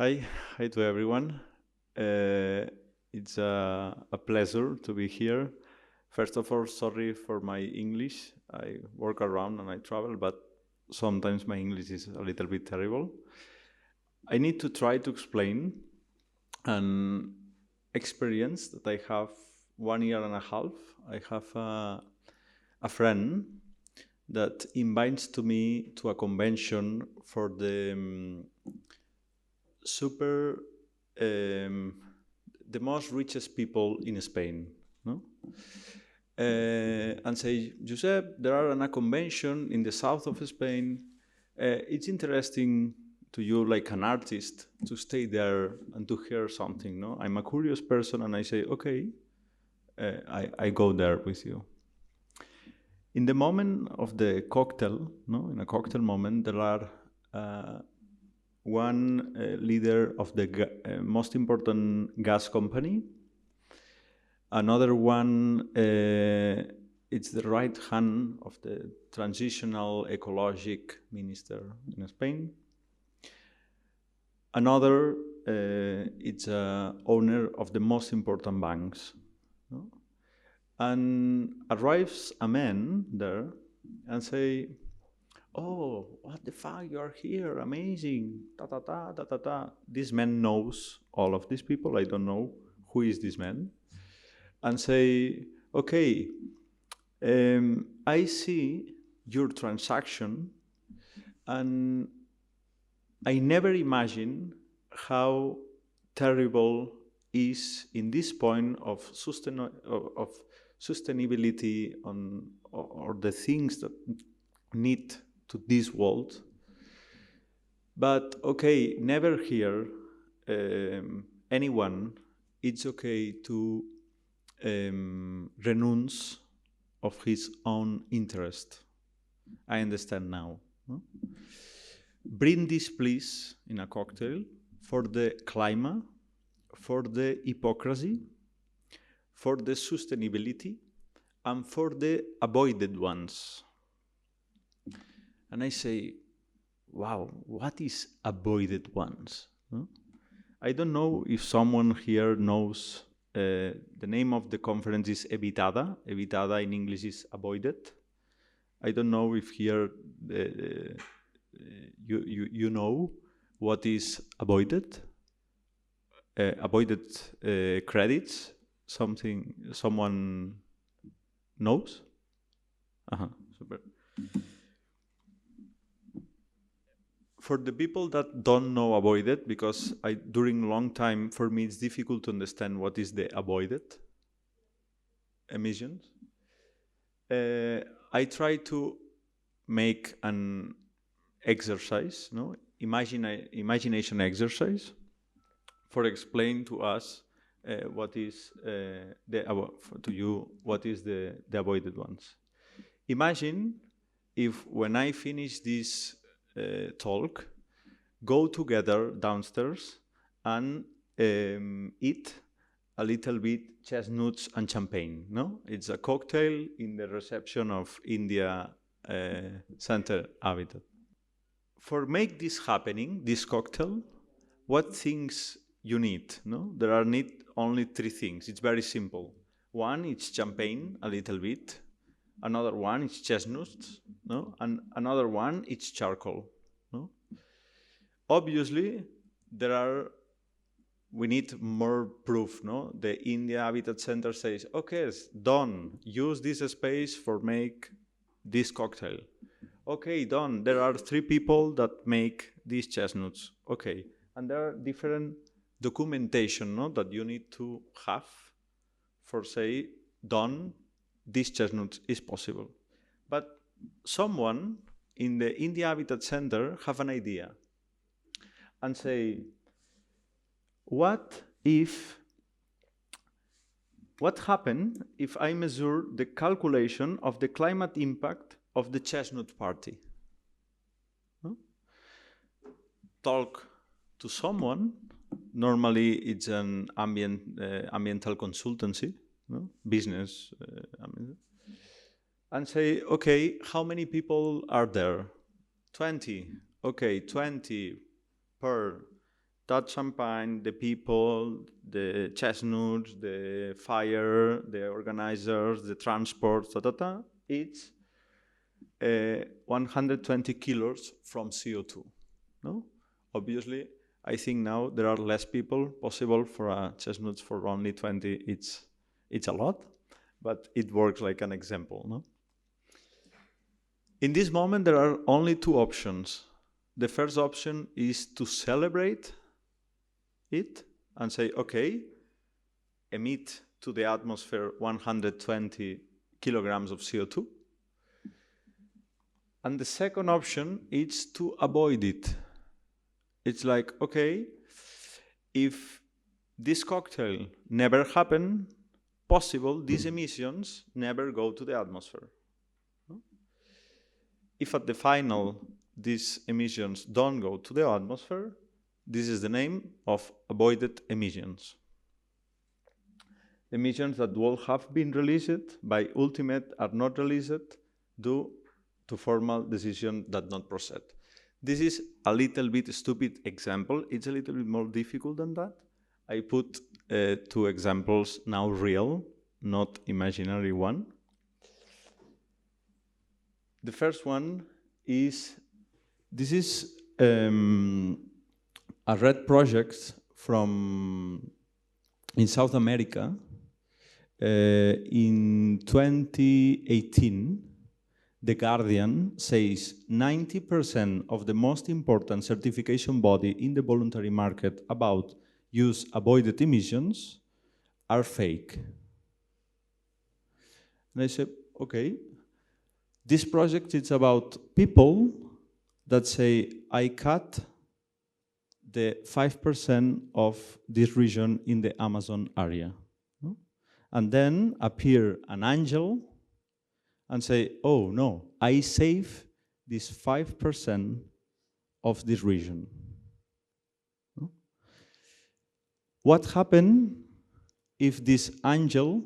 Hi to everyone. It's a pleasure to be here. First of all, sorry for my English. I work around and I travel, but sometimes my English is a little bit terrible. I need to try to explain an experience that I have 1.5 years. I have a friend that invites to me to a convention for the the most richest people in Spain, no? And say, Josep, there are a convention in the south of Spain. It's interesting to you, like an artist, to stay there and to hear something, no? I'm a curious person, and I say, okay, I go there with you. In the moment of the cocktail, no, in a cocktail moment, there are one leader of the most important gas company. Another one, it's the right hand of the transitional ecologic minister in Spain. Another, it's owner of the most important banks. No? And arrives a man there and say, oh, what the fuck, you are here, amazing, ta ta ta ta ta ta. This man knows all of these people, I don't know who is this man. And say, okay, I see your transaction and I never imagined how terrible is in this point of sustainability or the things that need to this world. But okay, never hear anyone, it's okay to renounce of his own interest. I understand now. No? Bring this, please, in a cocktail for the climate, for the hypocrisy, for the sustainability, and for the avoided ones. And I say, wow, what is avoided ones? No? I don't know if someone here knows the name of the conference is Evitada. Evitada in English is avoided. I don't know if here you know what is avoided. Avoided credits. Someone knows? Super. For the people that don't know avoided, because during a long time, for me, it's difficult to understand what is the avoided emissions. I try to make an exercise, no, imagination exercise, for explain to us what is to you what is the avoided ones. Imagine if when I finish this talk, go together downstairs and eat a little bit chestnuts and champagne. No, it's a cocktail in the reception of India Center Habitat. For make this happening, this cocktail, what things you need? No, there are only 3 things. It's very simple. One, it's champagne, a little bit. Another one is chestnuts, no, and another one it's charcoal. No, obviously we need more proof. No, the India Habitat Center says, okay, done. Use this space for make this cocktail. Okay, done. There are 3 people that make these chestnuts. Okay, and there are different documentation, no, that you need to have for say done. This chestnut is possible. But someone in the India Habitat Center have an idea and say, what happened if I measure the calculation of the climate impact of the chestnut party? No? Talk to someone, normally it's an ambiental consultancy, no? Business, and say, okay, how many people are there? 20. Okay, 20 per that champagne, the people, the chestnuts, the fire, the organizers, the transport, it's 120 kilos from CO2. No? Obviously, I think now there are less people possible for chestnuts for only 20. It's a lot, but it works like an example. No? In this moment, there are only two options. The first option is to celebrate it and say, okay, emit to the atmosphere 120 kilograms of CO2. And the second option is to avoid it. It's like, okay, if this cocktail never happened, possible these emissions never go to the atmosphere. If at the final these emissions don't go to the atmosphere, this is the name of avoided emissions. Emissions that will have been released by ultimate are not released due to formal decision that not proceed. This is a little bit stupid example. It's a little bit more difficult than that. I put two examples now real, not imaginary one. The first one is, this is a red project from in South America. In 2018, The Guardian says 90% of the most important certification body in the voluntary market about use avoided emissions are fake. And I said, okay, this project is about people that say, I cut the 5% of this region in the Amazon area. And then appear an angel and say, oh no, I save this 5% of this region. What happens if this angel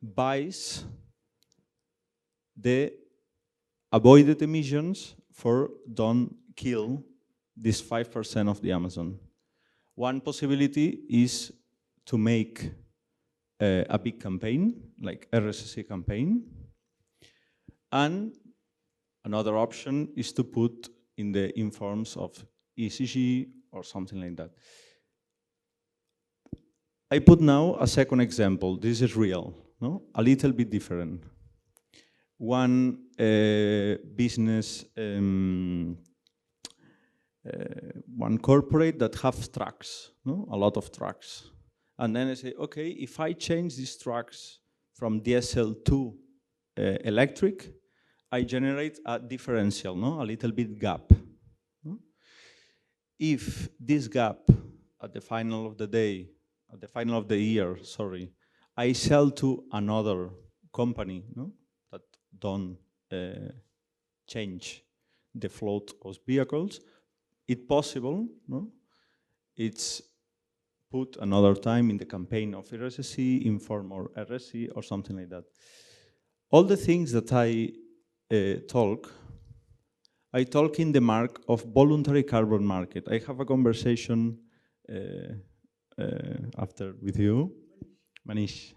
buys the avoided emissions for don't kill this 5% of the Amazon? One possibility is to make a big campaign, like RSC campaign. And another option is to put in the informs of ECG or something like that. I put now a second example. This is real, no? A little bit different. One business, one corporate that have trucks, no? A lot of trucks. And then I say, okay, if I change these trucks from diesel to electric, I generate a differential, no? A little bit gap. No? If this gap at the final of the day, at the final of the year, sorry, I sell to another company, no? That don't change the float of vehicles, it's possible, no? It's put another time in the campaign of RSC, inform or RSC or something like that. All the things that I talk in the mark of voluntary carbon market. I have a conversation after with you, Manish.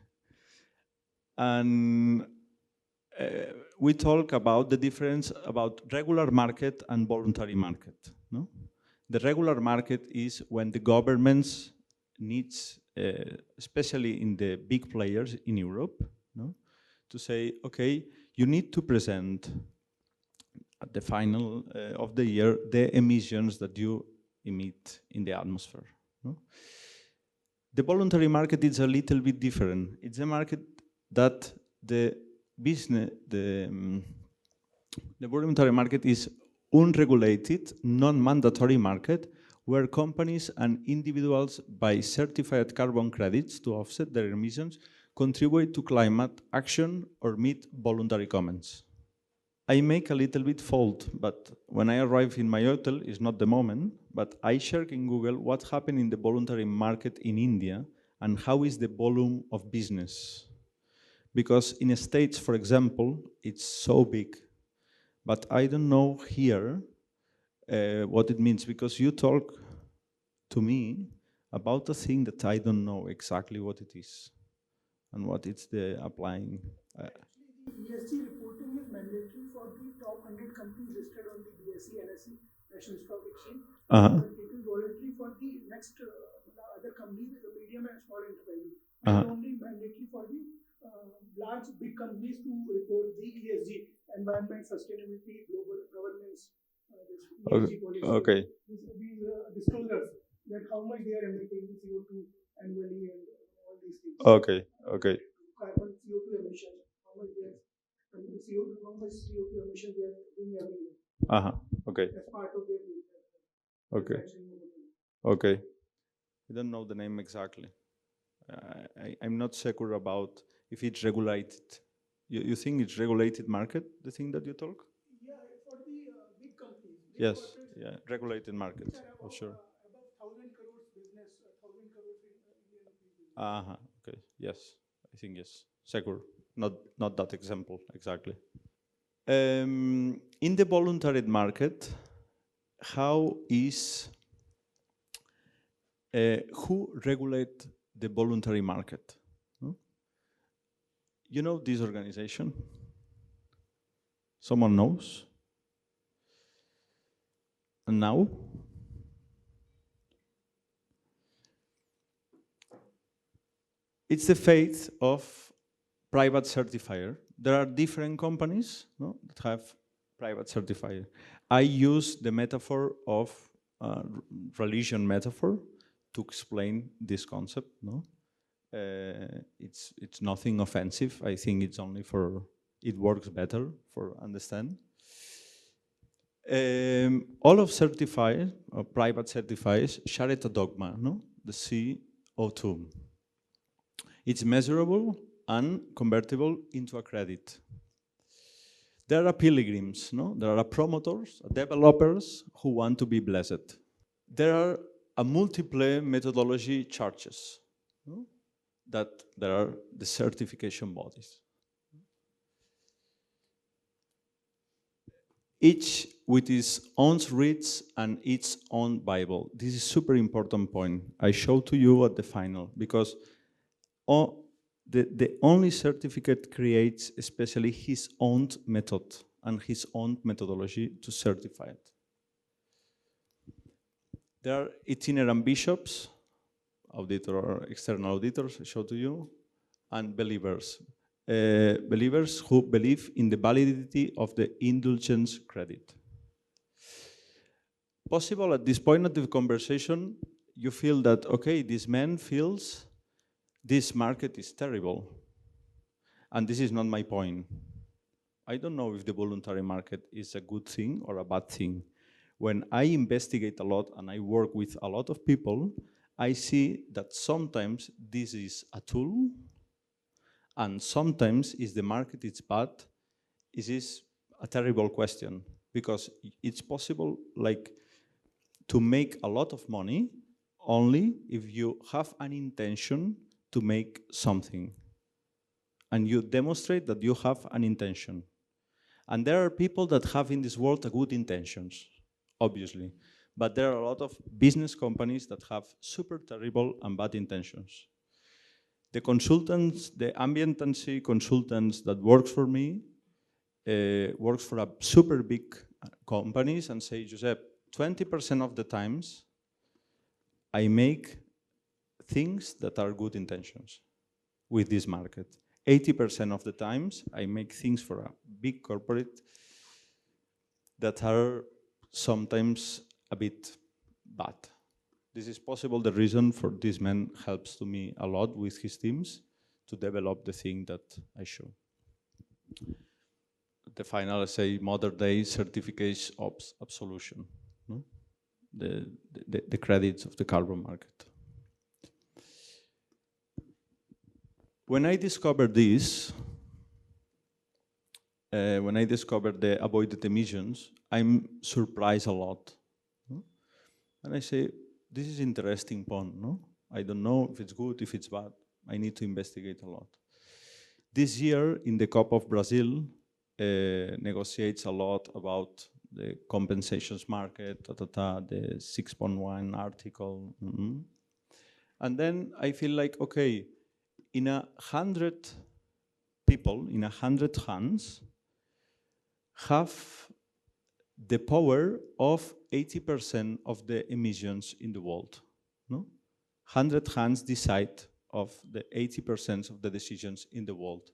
And we talk about the difference about regular market and voluntary market. No? The regular market is when the governments needs, especially in the big players in Europe, no? To say, okay, you need to present at the final of the year the emissions that you emit in the atmosphere. No? The voluntary market is a little bit different. It's a market that the business, the voluntary market is unregulated, non-mandatory market where companies and individuals buy certified carbon credits to offset their emissions, contribute to climate action, or meet voluntary comments. I make a little bit fault, but when I arrive in my hotel, it's not the moment, but I check in Google what happened in the voluntary market in India and how is the volume of business. Because in the States, for example, it's so big, but I don't know here what it means, because you talk to me about a thing that I don't know exactly what it is and what it's the applying. Actually, the ESG reporting is mandatory for the top 100 companies listed on the BSE, NSE, National Stock Exchange. Uh-huh. But it is voluntary for the next other companies, the medium and small enterprises. It Uh-huh. is only mandatory for the large, big companies to report the ESG, environment, sustainability, global governance, this ESG policy. Okay. These disclosures that how much they are emitting CO2 annually and all these things. Okay. Okay. Carbon CO2 emissions, how much they are CO2, how much CO2 emission they are doing every year. Uh-huh. Okay. As part of their Okay. Okay. I don't know the name exactly. I'm not secure about if it's regulated. You think it's regulated market, the thing that you talk? Yeah, for the big companies. Big yes, yeah, regulated market, for sure. Above 1,000 crores business, 1,000 crores in Indian business. Uh-huh. Okay, yes, I think yes. Secure, not that example, exactly. In the voluntary market, how is, who regulate the voluntary market? Hmm? You know this organization? Someone knows? And now? It's the fate of private certifier. There are different companies, no, that have private certifier. I use the metaphor of religion metaphor to explain this concept. No, it's nothing offensive. I think it's only for it works better for understand. All of certifiers, private certifiers, share a dogma, no? The CO2. It's measurable and convertible into a credit. There are pilgrims, no? There are promoters, developers who want to be blessed. There are a multiple methodology charges, no? That there are the certification bodies. Each with its own reads and its own Bible. This is a super important point. I show to you at the final because the only certificate creates especially his own method and his own methodology to certify it. There are itinerant bishops, auditor or external auditors, I show to you, and believers. Believers who believe in the validity of the indulgence credit. Possible at this point of the conversation, you feel that, okay, this man feels this market is terrible. And this is not my point. I don't know if the voluntary market is a good thing or a bad thing. When I investigate a lot and I work with a lot of people, I see that sometimes this is a tool and sometimes if the market is bad, it is a terrible question because it's possible like to make a lot of money only if you have an intention to make something and you demonstrate that you have an intention. And there are people that have in this world good intentions, obviously. But there are a lot of business companies that have super terrible and bad intentions. The consultants, the ambientancy consultants that works for me, works for a super big companies and say, Josep, 20% of the times I make things that are good intentions with this market. 80% of the times I make things for a big corporate that are sometimes a bit bad. This is possible. The reason for this man helps to me a lot with his teams to develop the thing that I show. The final, I say, modern day certificates of absolution, no? The credits of the carbon market. When I discovered this, when I discovered the avoided emissions, I'm surprised a lot. No? And I say, this is interesting point, no? I don't know if it's good, if it's bad. I need to investigate a lot. This year, in the COP of Brazil, negotiates a lot about the compensations market, the 6.1 article. And then I feel like, okay, in 100 people, in 100 hands, have the power of 80% of the emissions in the world. No? 100 hands decide of the 80% of the decisions in the world.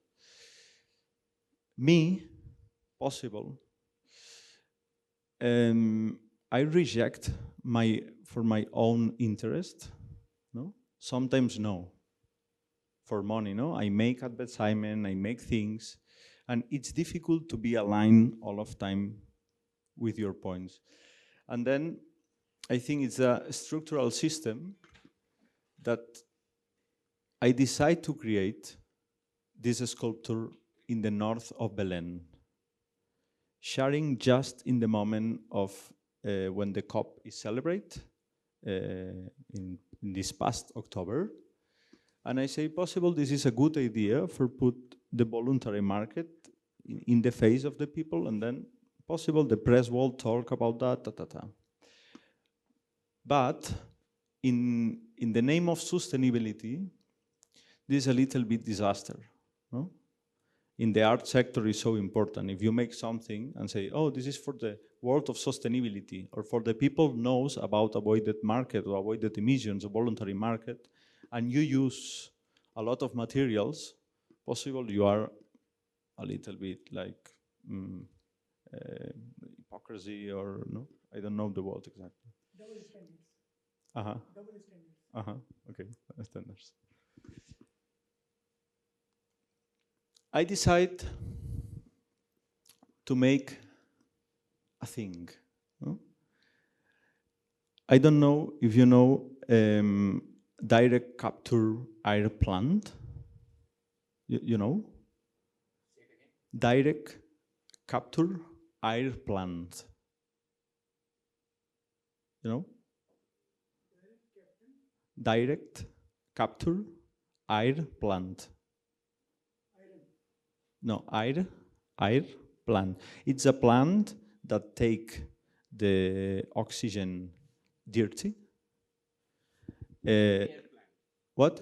Me, possible. I reject for my own interest. No, sometimes no. For money, no. I make advertisement, I make things, and it's difficult to be aligned all of time with your points. And then I think it's a structural system that I decide to create this sculpture in the north of Belém, sharing just in the moment of when the COP is celebrated in this past October. And I say, possible, this is a good idea for put the voluntary market in the face of the people, and then possible the press will talk about that, But in the name of sustainability, this is a little bit disaster. No? In the art sector is so important. If you make something and say, oh, this is for the world of sustainability, or for the people knows about avoided market or avoided emissions, a voluntary market, and you use a lot of materials, possible you are a little bit like hypocrisy, or no, I don't know the word exactly. Double standards. Uh-huh. Double standards. Uh-huh. Okay, standards. I decide to make a thing. No? I don't know if you know direct capture air plant. You know? Direct capture air plant. You know? Direct capture air plant. No, air plant. It's a plant that take the oxygen dirty. What?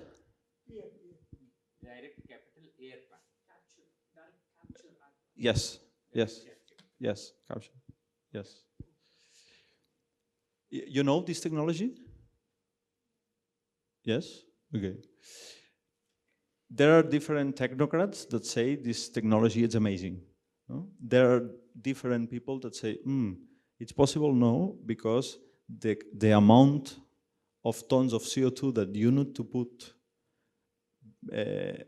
Direct capital air plant. Capture. Yes. Capture. Yes. You know this technology? Yes? Okay. There are different technocrats that say this technology is amazing. No? There are different people that say, it's possible, no, because the amount of tons of CO2 that you need to put, there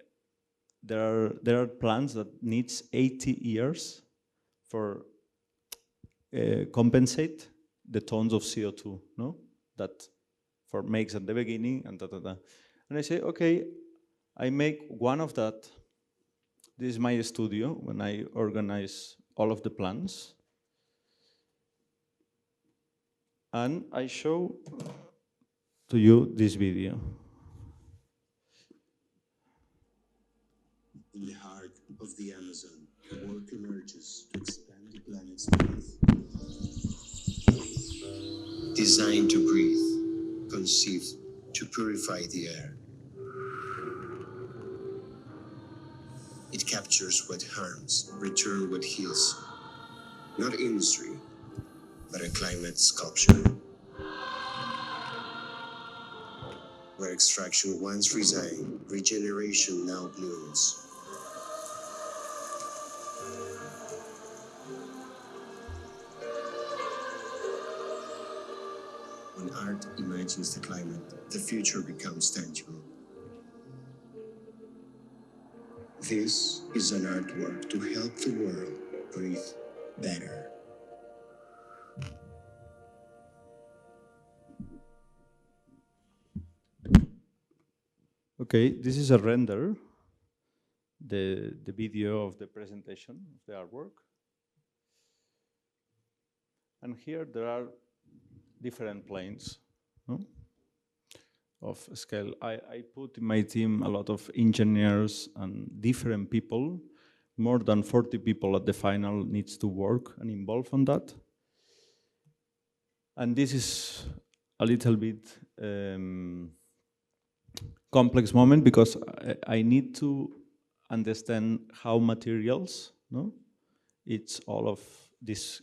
are plants that needs 80 years for compensate the tons of CO2, no? That for makes at the beginning and And I say, okay, I make one of that. This is my studio when I organize all of the plans. And I show to you this video. In the heart of the Amazon, work emerges to expand the planet's breath. Designed to breathe, conceived to purify the air. It captures what harms, returns what heals. Not industry, but a climate sculpture. Where extraction once resigned, regeneration now blooms. When art imagines the climate, the future becomes tangible. This is an artwork to help the world breathe better. Okay, this is a render, the video of the presentation of the artwork. And here there are different planes, no? Of scale. I put in my team a lot of engineers and different people. More than 40 people at the final needs to work and involve on that. And this is a little bit complex moment because I need to understand how materials, no? It's all of this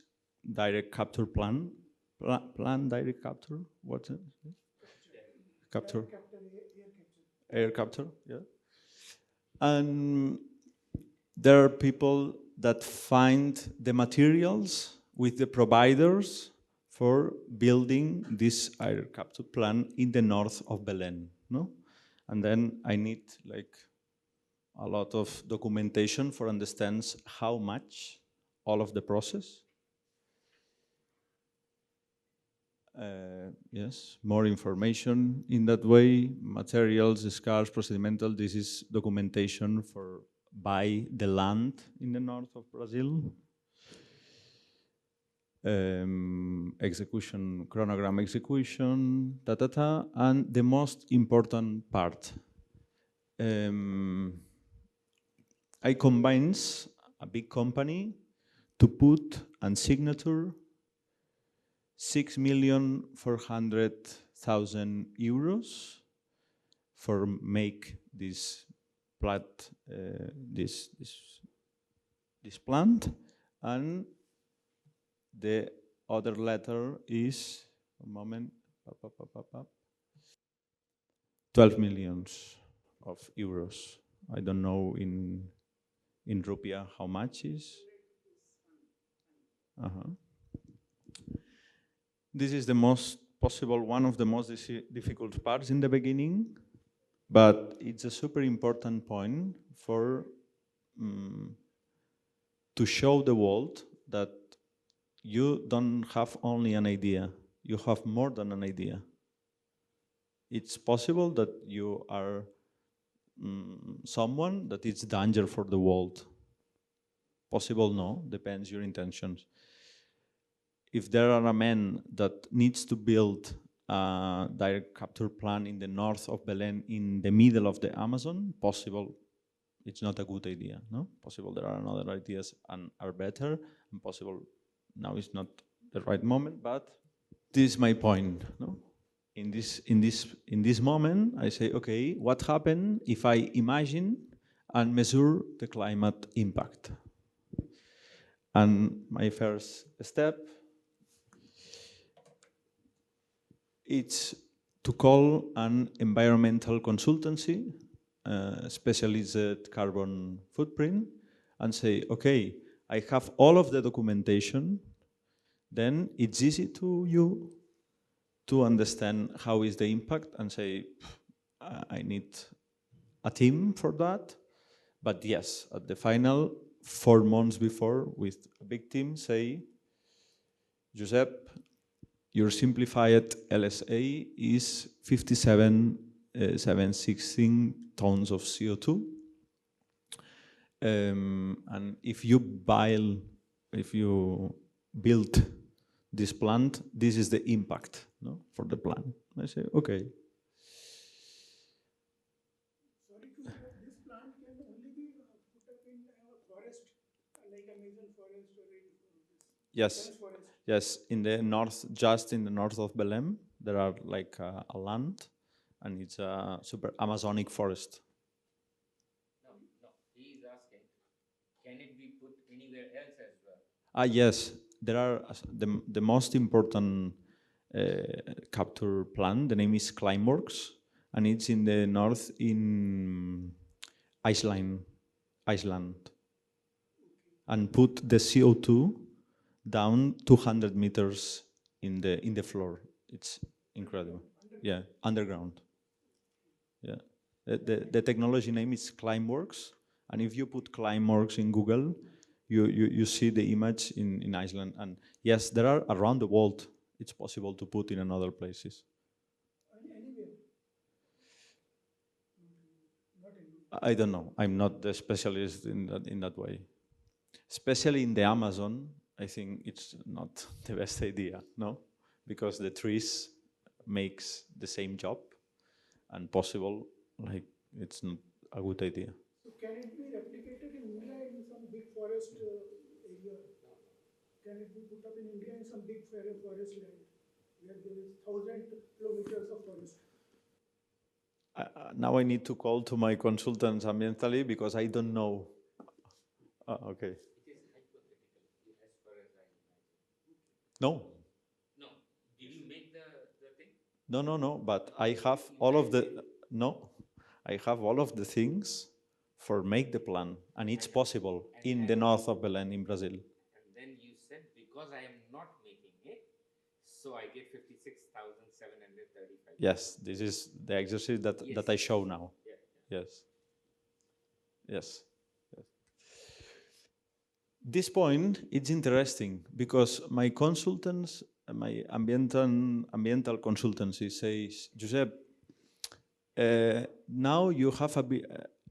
direct capture plan direct capture, what's it? Capture. Air capture, yeah. And there are people that find the materials with the providers for building this air capture plant in the north of Belém, no? And then I need like a lot of documentation for understands how much all of the process. Yes, more information in that way, materials, scarce, procedimental, this is documentation for buy the land in the north of Brazil. Execution, chronogram execution, and the most important part. I combines a big company to put a signature 6,400,000 euros for make this plant, this plant, and the other letter is, a moment, 12 millions of euros. I don't know in rupiah how much is. This is the most possible, one of the most difficult parts in the beginning, but it's a super important point for to show the world that you don't have only an idea, you have more than an idea. It's possible that you are someone that is danger for the world. Possible, no, depends your intentions. If there are a man that needs to build a direct capture plant in the north of Belém, in the middle of the Amazon, possible, it's not a good idea, no? Possible there are other ideas and are better, and possible now is not the right moment, but this is my point, no? In this moment, I say, okay, what happens if I imagine and measure the climate impact? And my first step, it's to call an environmental consultancy, specialized carbon footprint, and say, okay, I have all of the documentation, then it's easy to you to understand how is the impact and say, I need a team for that. But yes, at the final, 4 months before, with a big team, say, Josep, your simplified LSA is 57,716 tons of CO2. And if you build this plant, this is the impact, no, for the plant. I say, okay. Sorry to interrupt, this plant can only be put up in a forest, like Amazon forest or in this Yes, forest. yes. In the north, just in the north of Belém, there are like a land, and it's a super Amazonic forest. No, he is asking, can it be put anywhere else as well? Yes, there are the most important capture plant. The name is Climeworks, and it's in the north in Iceland, and put the CO2 down 200 meters in the floor. It's incredible. Yeah, underground. Yeah, the technology name is Climeworks, and if you put Climeworks in Google, you see the image in Iceland. And yes, there are around the world. It's possible to put in other places. Anywhere. I don't know. I'm not the specialist in that way. Especially in the Amazon, I think it's not the best idea, no? Because the trees makes the same job, and possible, like, it's not a good idea. So can it be replicated in India in some big forest area? Can it be put up in India in some big forest land? where there is 1,000 kilometers of forest. Now I need to call to my consultants ambientally because I don't know. Okay. It is hypothetical, as far as I imagine. No. No. Did you make the thing? No. But I have all of the I have all of the things for make the plan, and it's possible in the north of Belém in Brazil. And then you said, because I am not making it, so I get 56,735. Yes, this is the exercise that I show now. Yeah. Yes. This point, it's interesting because my consultants, my ambiental consultancy says, Josep, now you have a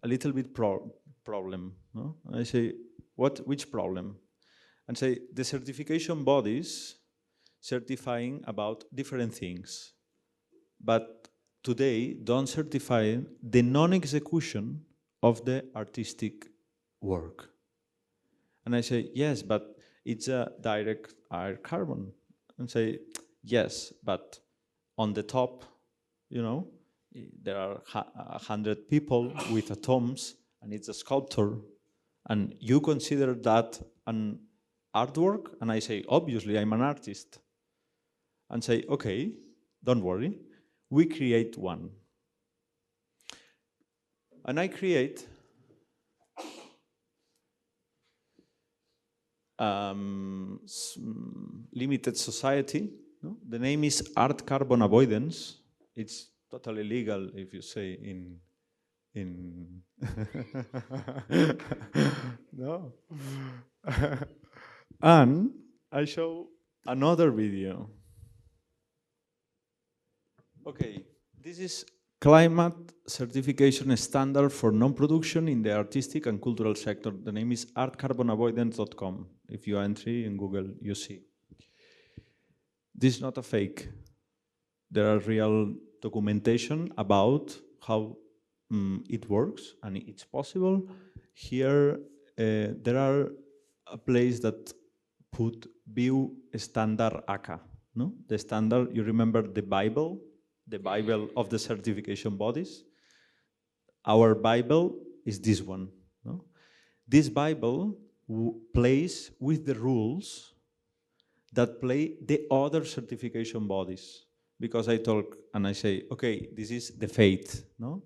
little bit problem. No? I say, which problem? And say, the certification bodies certifying about different things, but today don't certify the non-execution of the artistic work. And I say, yes, but it's a direct air carbon. And say, yes, but on the top, there are 100 people with atoms, and it's a sculptor, and you consider that an artwork? And I say, obviously, I'm an artist. And say, okay, don't worry, we create one. And I create limited society. No? The name is Art Carbon Avoidance. It's totally legal if you say in no. And I show another video. Okay, this is climate certification standard for non-production in the artistic and cultural sector. The name is artcarbonavoidance.com. If you enter in Google, you see. This is not a fake. There are real documentation about how it works, and it's possible. Here, there are a place that put view standard ACA. No? The standard, you remember the Bible? The Bible of the certification bodies. Our Bible is this one. No? This Bible plays with the rules that play the other certification bodies. Because I talk and I say, okay, this is the faith. No?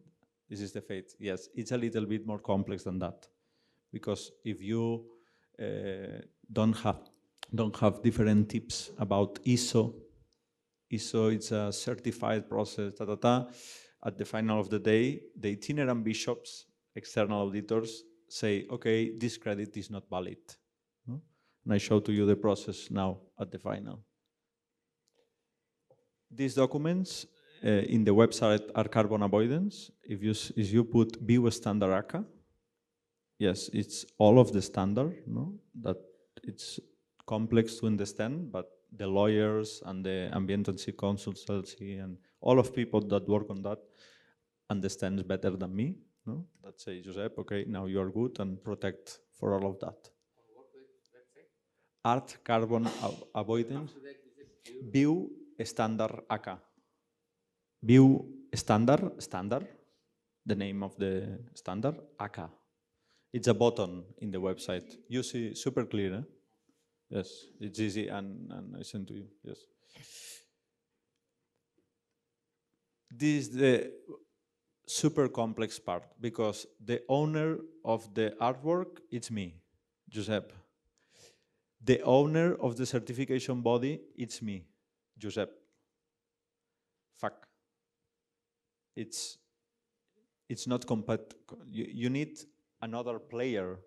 This is the faith. Yes, it's a little bit more complex than that. Because if you don't have different tips about ISO it's a certified process, At the final of the day, the itinerant bishops, external auditors, say, okay, this credit is not valid. No? And I show to you the process now at the final. These documents in the website are carbon avoidance. If you put view standard ACA, yes, it's all of the standard, no? That it's complex to understand, but the lawyers and the ambientancy consultancy and all of people that work on that understands better than me. No? That say, Josep, okay, now you are good and protect for all of that. On what website? Art Carbon Avoidance. After that, is it View Standard ACA. View standard, the name of the standard, ACA. It's a button in the website. You see, super clear, eh? Yes, it's easy, and I send to you, yes. This is the super complex part, because the owner of the artwork, it's me, Josep. The owner of the certification body, it's me, Josep. Fuck. It's not you need another player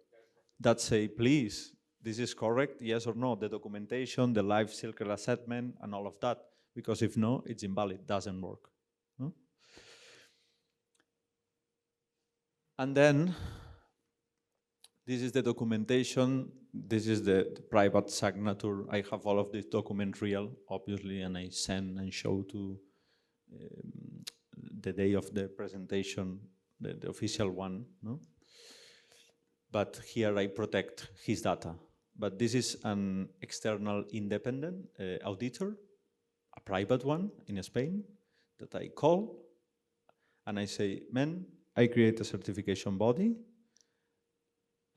that say, please, this is correct, yes or no, the documentation, the life cycle assessment, and all of that. Because if no, it's invalid, doesn't work. No? And then, this is the documentation, this is the private signature. I have all of this document real, obviously, and I send and show to the day of the presentation, the official one. No? But here I protect his data. But this is an external independent auditor, a private one in Spain that I call and I say, man, I create a certification body.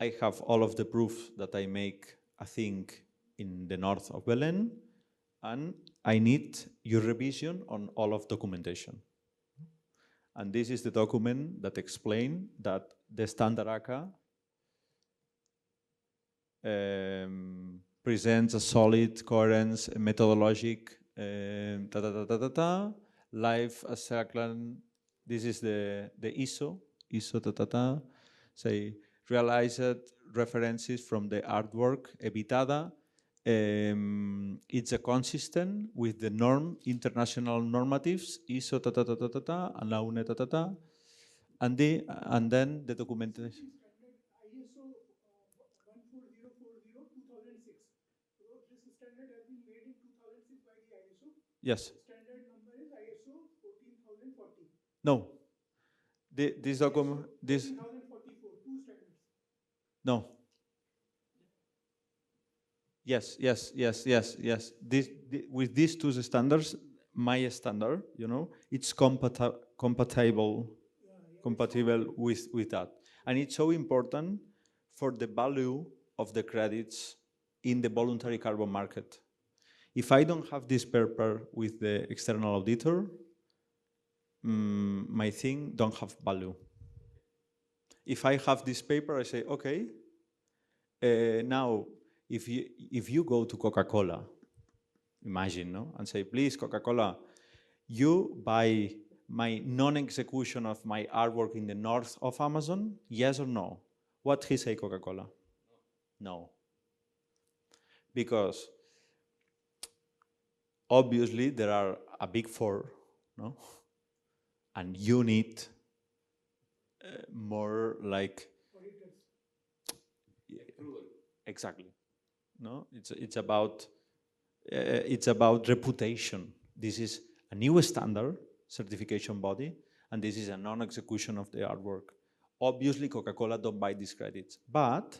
I have all of the proof that I make a thing in the north of Belém, and I need your revision on all of documentation. And this is the document that explains that the standard ACA presents a solid coherence methodologic life as a clan. This is the ISO say realized references from the artwork Evitada. It's a consistent with the international normatives ISO and la UNE and then the documentation. ISO 14040 2006. So this standard has been made in 2006 by the ISO. Yes. The standard number is ISO 14040. No. This document, this 14044, two standards. no. Yes. With these two standards, my standard, it's compatible with that. And it's so important for the value of the credits in the voluntary carbon market. If I don't have this paper with the external auditor, my thing don't have value. If I have this paper, I say, okay, now if you go to Coca-Cola, imagine, no, and say, please, Coca-Cola, you buy my non-execution of my artwork in the north of Amazon, yes or no? What he say, Coca-Cola? No. Because obviously there are a big four, no? And you need more like exactly, no? It's about reputation. This is a new standard certification body, and this is a non-execution of the artwork. Obviously, Coca-Cola don't buy these credits, but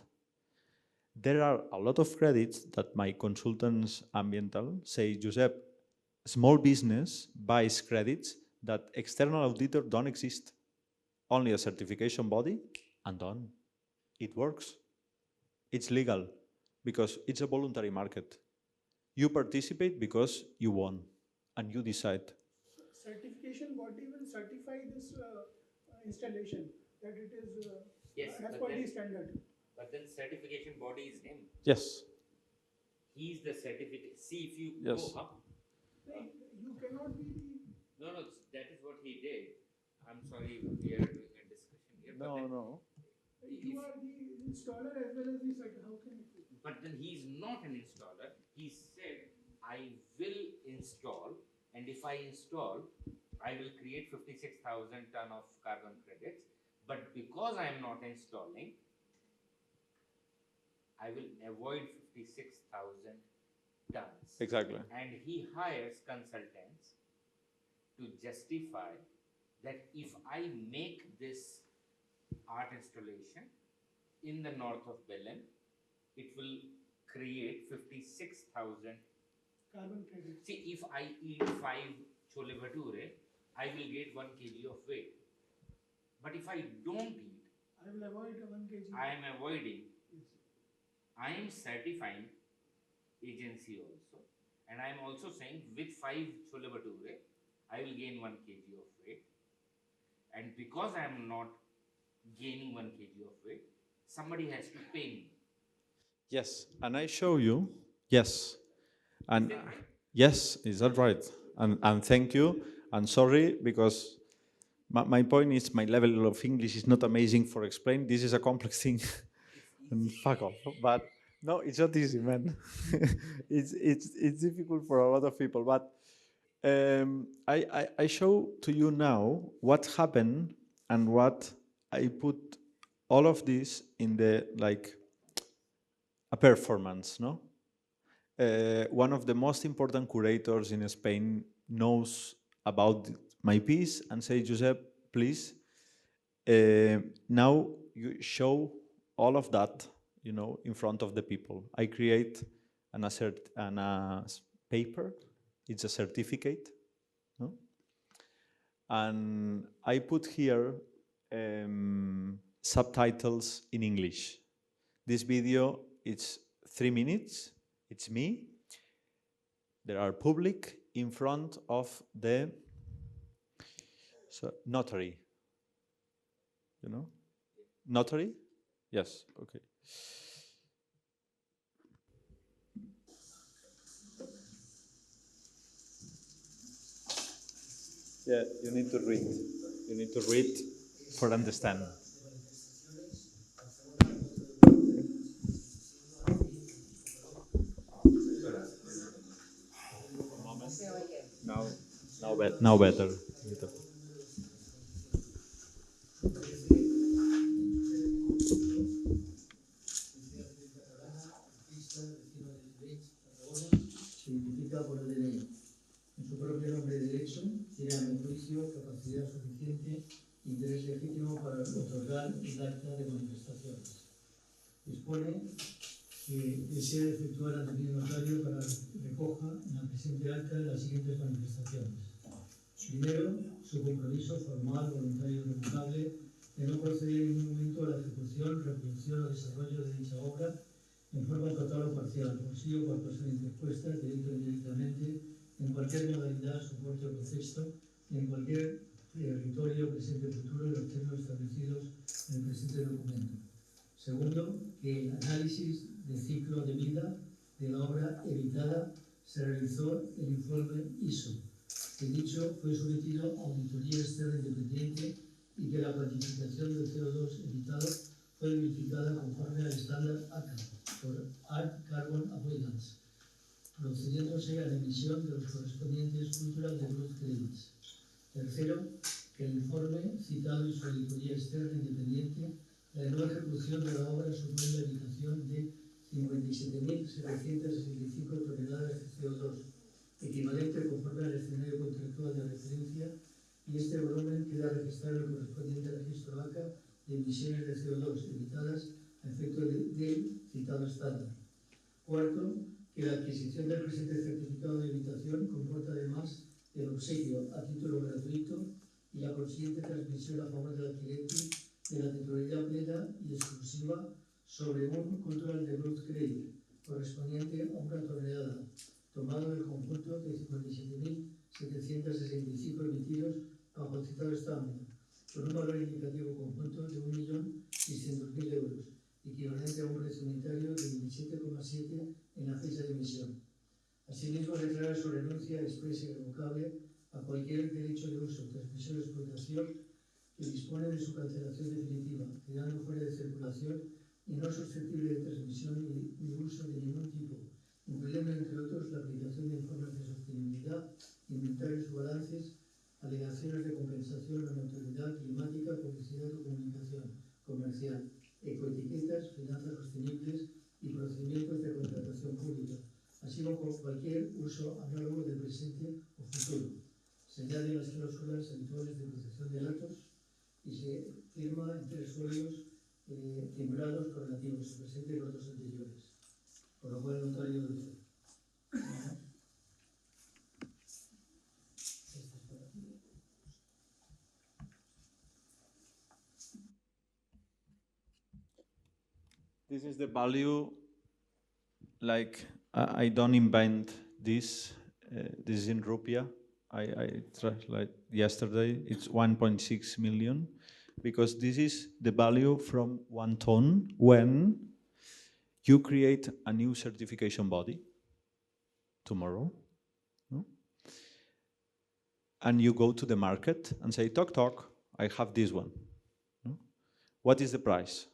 there are a lot of credits that my consultants ambiental say, Josep, small business buys credits that external auditor don't exist. Only a certification body and done. It works. It's legal because it's a voluntary market. You participate because you won and you decide. Certification body will certify this installation that it is as per the standard. But then certification body is him. Yes. He's the certificate. See, if you Yes. go up. You cannot be the... No, that is what he did. I'm sorry, we are doing a discussion here. No. You are the installer as well as the site. How can it be? But then he's not an installer. He said, I will install, and if I install, I will create 56,000 ton of carbon credits. But because I am not installing, I will avoid 56,000 tons. Exactly. And he hires consultants to justify that if I make this art installation in the north of Belém, it will create 56,000 carbon credits. See, if I eat 5 chole bhature, I will get 1 kg of weight. But if I don't eat, I will avoid 1 kg. I am avoiding. Yes. I am certifying agency also, and I am also saying with 5 chole bhature, I will gain 1 kg of weight. And because I am not gaining 1 kg of weight, somebody has to pay me. Yes, and I show you. Yes, and yes, is that right? And thank you. And sorry because my point is my level of English is not amazing for explain. This is a complex thing. And fuck off. But no, it's not easy, man. it's difficult for a lot of people. But I show to you now what happened and what I put all of this in the like a performance, no? One of the most important curators in Spain knows about my piece and say, Josep, please, now you show all of that, in front of the people. I create an paper, It's a certificate, no? And I put here subtitles in English. This video, it's 3 minutes. It's me. There are public in front of the notary. You know? Notary? Yes, okay. Yeah, you need to read. You need to read for understand. Now better. Se identifica por el DNI. En su propio nombre de derecho, tiene a mi juicio capacidad suficiente, interés legítimo para otorgar el acta de manifestaciones. Dispone que desea efectuar ante el notario para recoja en la presente acta las siguientes manifestaciones. Primero, su compromiso formal, voluntario y revocable de no proceder en ningún momento a la ejecución, reproducción o desarrollo de dicha obra en forma total o parcial, por sí o por persona interpuesta, directa o indirectamente, en cualquier modalidad, soporte o contexto, y en cualquier territorio presente o futuro en los términos establecidos en el presente documento. Segundo, que el análisis de ciclo de vida de la obra Evitada se realizó el informe ISO, que dicho fue sometido a auditoría externa independiente y que la cuantificación del CO2 evitado fue verificada conforme al estándar ACA, por Art Carbon Avoidance, procediéndose a la emisión de los correspondientes Cultural Growth Credits. Tercero, que el informe citado en su auditoría externa independiente, la no ejecución de la obra supone la evitación de 57.765 toneladas de CO2, equivalente conforme al escenario contractual de referencia, y este volumen queda registrado en el correspondiente registro ACA de emisiones de CO2 evitadas a efecto del citado estándar. Cuarto, que la adquisición del presente certificado de evitación comporta además el obsequio a título gratuito y la consiguiente transmisión a favor del adquirente de la titularidad plena y exclusiva sobre un Cultural Growth Credit correspondiente a una tonelada, tomado del conjunto de 57.765 emitidos bajo el citado estándar, con un valor indicativo conjunto de 1.600.000 euros, equivalente a un precio unitario de 27,7 en la fecha de emisión. Asimismo, declara su renuncia expresa y irrevocable a cualquier derecho de uso, transmisión o explotación que dispone de su cancelación definitiva, quedando fuera de circulación y no susceptible de transmisión ni uso de ningún tipo, incluyendo entre otros la aplicación de informes de sostenibilidad, inventarios o balances, alegaciones de compensación a neutralidad climática, publicidad o comunicación comercial, ecoetiquetas, finanzas sostenibles y procedimientos de contratación pública, así como cualquier uso análogo del presente o futuro. Se añaden las cláusulas habituales de protección de datos y se firma en 3 folios timbrados correlativos, el presente y los dos anteriores, por lo cual el notario lo dice. This is the value, like, I don't invent this. This is in rupia. I translate yesterday. It's 1.6 million, because this is the value from 1 ton when you create a new certification body tomorrow, no? And you go to the market and say, talk, talk, I have this one. No? What is the price?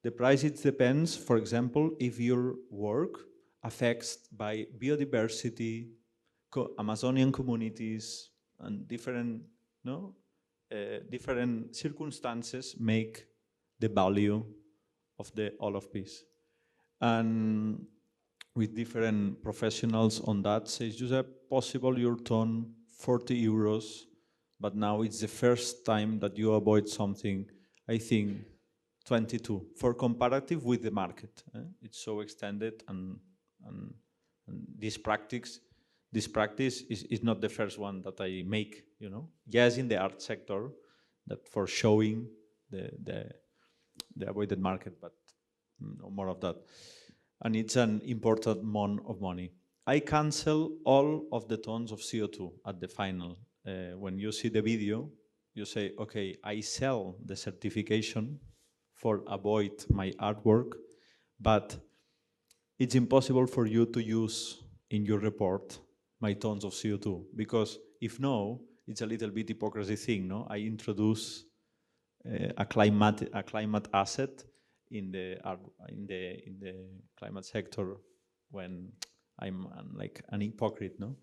The price, it depends, for example, if your work affects by biodiversity, Amazonian communities, and different, no, different circumstances make the value of the all of this. And with different professionals on that, says, Josep, possible your ton 40 euros, but now it's the first time that you avoid something, I think, 22 for comparative with the market. It's so extended, and this practice this practice is not the first one that I make, you know. Yes, in the art sector, that for showing the avoided market, but no more of that. And it's an important amount of money. I cancel all of the tons of CO2 at the final. When you see the video, you say, okay, I sell the certification for avoid my artwork, but it's impossible for you to use in your report my tons of CO2, because if no, it's a little bit hypocrisy thing, no? I introduce a climate asset in the climate sector when I'm like an hypocrite, no?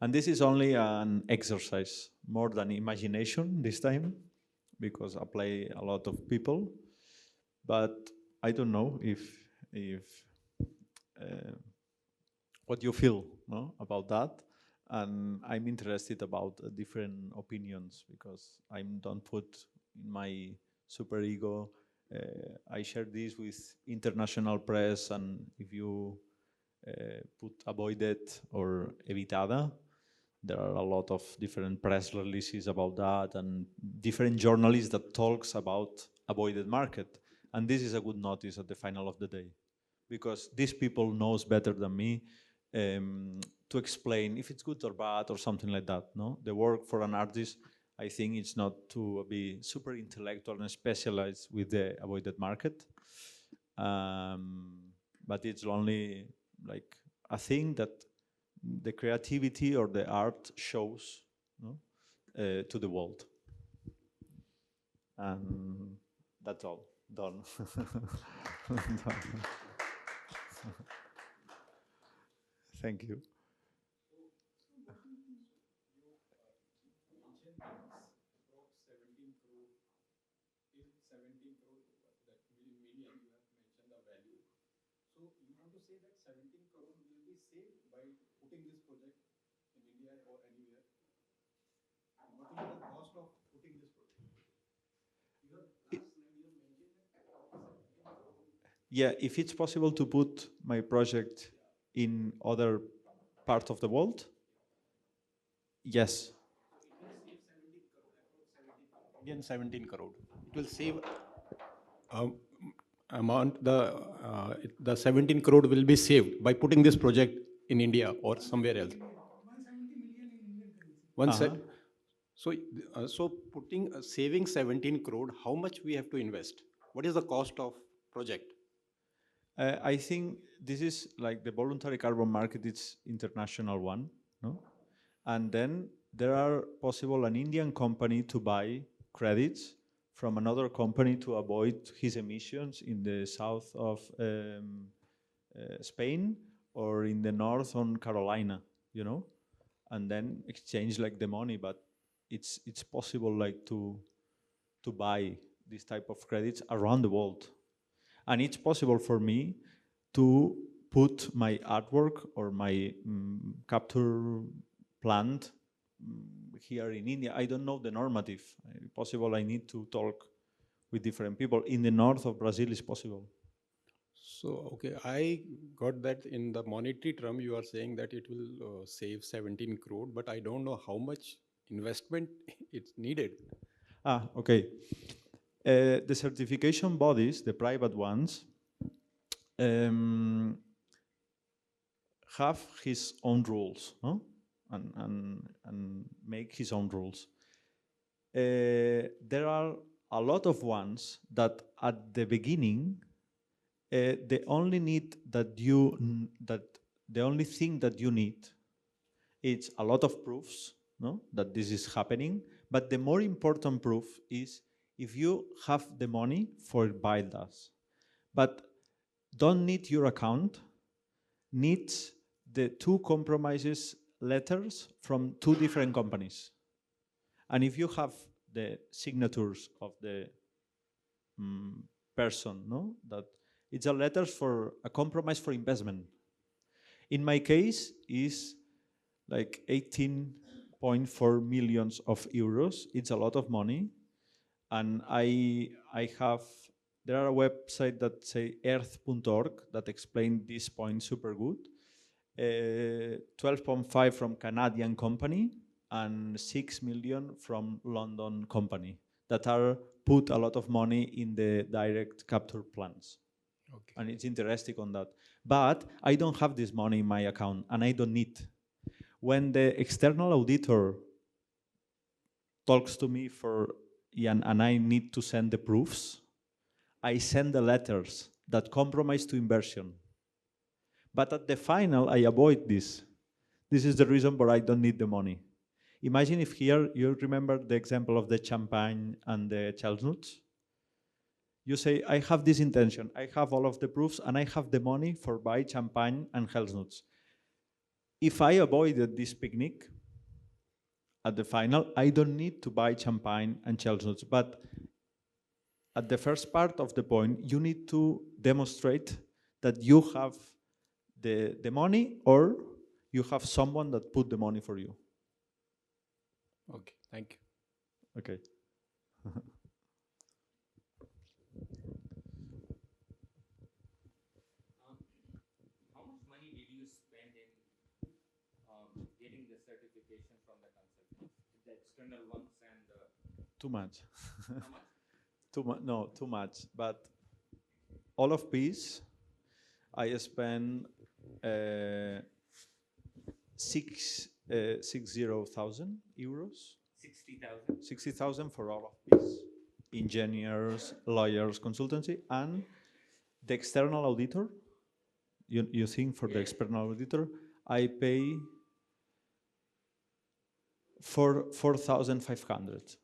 And this is only an exercise, more than imagination this time, because I play a lot of people, but I don't know if uh, what you feel, no, about that. And I'm interested about different opinions, because I don't put in my super ego. I share this with international press, and if you put avoided or evitada, there are a lot of different press releases about that, and different journalists that talks about avoided market. And this is a good notice at the final of the day, because these people knows better than me to explain if it's good or bad or something like that. No, the work for an artist, I think, it's not to be super intellectual and specialized with the avoided market, but it's only like a thing that the creativity or the art shows, no, to the world. And that's all. Done. Done. Thank you. So you want to say that 17 crore will be saved by putting this project in India or anywhere? What will be the cost of putting this project? You have last slide you have mentioned that 17 crore. Yeah, if it's possible to put my project in other part of the world, yes. Indian 17 crore. It will save amount. The 17 crore will be saved by putting this project in India or somewhere else. 170 million in Indian currency. One set. So putting saving 17 crore, how much we have to invest? What is the cost of project? I think this is like the voluntary carbon market, it's international one, no? And then there are possible an Indian company to buy credits from another company to avoid his emissions in the south of Spain or in the north on Carolina, you know, and then exchange like the money. But it's possible like to buy this type of credits around the world. And it's possible for me to put my artwork or my capture plant here in India. I don't know the normative. Possible I need to talk with different people. In the north of Brazil is possible. So, okay, I got that in the monetary term, you are saying that it will save 17 crore, but I don't know how much investment it's needed. Ah, okay. The certification bodies, the private ones, have his own rules, no? And make his own rules. There are a lot of ones that at the beginning, the only thing that you need is a lot of proofs, no, that this is happening. But the more important proof is if you have the money for buy that. But don't need your account, needs the two compromises letters from two different companies. And if you have the signatures of the person, no, that it's a letter for a compromise for investment. In my case, is like 18.4 millions of euros. It's a lot of money, and I have. There are a website that say earth.org that explain this point super good. 12.5 from Canadian company and 6 million from London company that are put a lot of money in the direct capture plants. Okay. And it's interesting on that. But I don't have this money in my account and I don't need. When the external auditor talks to me and I need to send the proofs, I send the letters that compromise to inversion. But at the final, I avoid this. This is the reason why I don't need the money. Imagine if here, you remember the example of the champagne and the chestnuts? You say, I have this intention, I have all of the proofs, and I have the money for buy champagne and chestnuts. If I avoided this picnic, at the final, I don't need to buy champagne and chestnuts. But at the first part of the point, you need to demonstrate that you have the money or you have someone that put the money for you. Okay, thank you. Okay. How much money did you spend in getting the certification from the consultants, the external ones and Too much. how much? Too much. But all of peace, I spent 60,000 euros. 60,000. 60,000 for all of peace, engineers, lawyers, consultancy, and the external auditor. You think for the external auditor, I pay 4,500.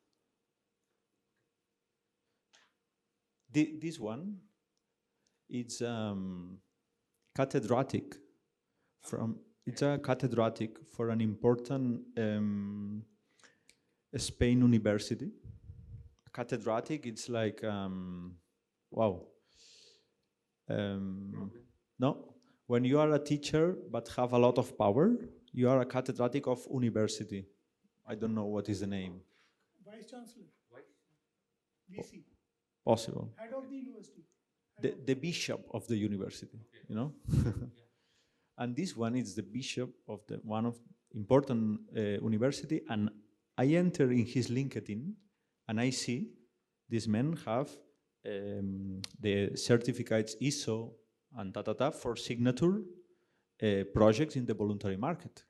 This one, it's catedrátic it's a catedrátic for an important Spain university. Catedrátic, it's like wow. No, when you are a teacher but have a lot of power, you are a catedrátic of university. I don't know what is the name. Vice Chancellor, Why? VC, Possible. head of the university. The bishop of the university, you know? And this one is the bishop of the one of important university, and I enter in his LinkedIn and I see these men have the certificates ISO and for signature projects in the voluntary market.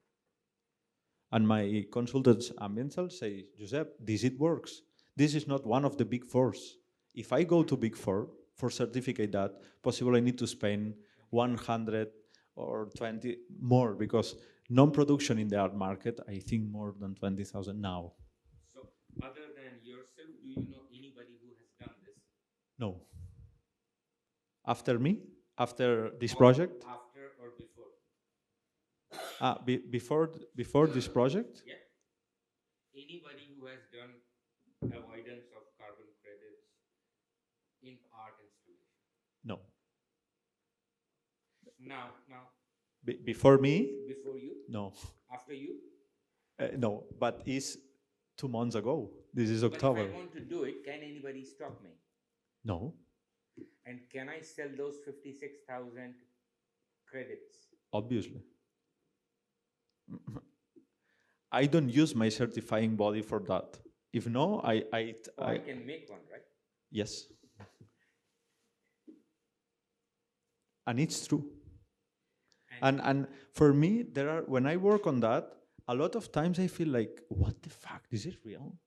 And my consultants ambiental say, Josep, it works. This is not one of the big fours. If I go to big four for certificate that, possibly I need to spend 100 or 20 more, because non-production in the art market, I think more than 20,000 now. So other than yourself, do you know anybody who has done this? No. After me? After this project? After or before? Before this project? Yeah. Anybody who has done avoidance of carbon credits in art installation? No. Now, Before me? before you? No. After you? No, but it's 2 months ago. This is But October. if I want to do it, can anybody stop me? No, And can I sell those 56,000 credits? obviously. I don't use my certifying body for that. If no, I can make one, right? yes. And it's true. And for me, when I work on that, a lot of times I feel like, what the fuck, is it real?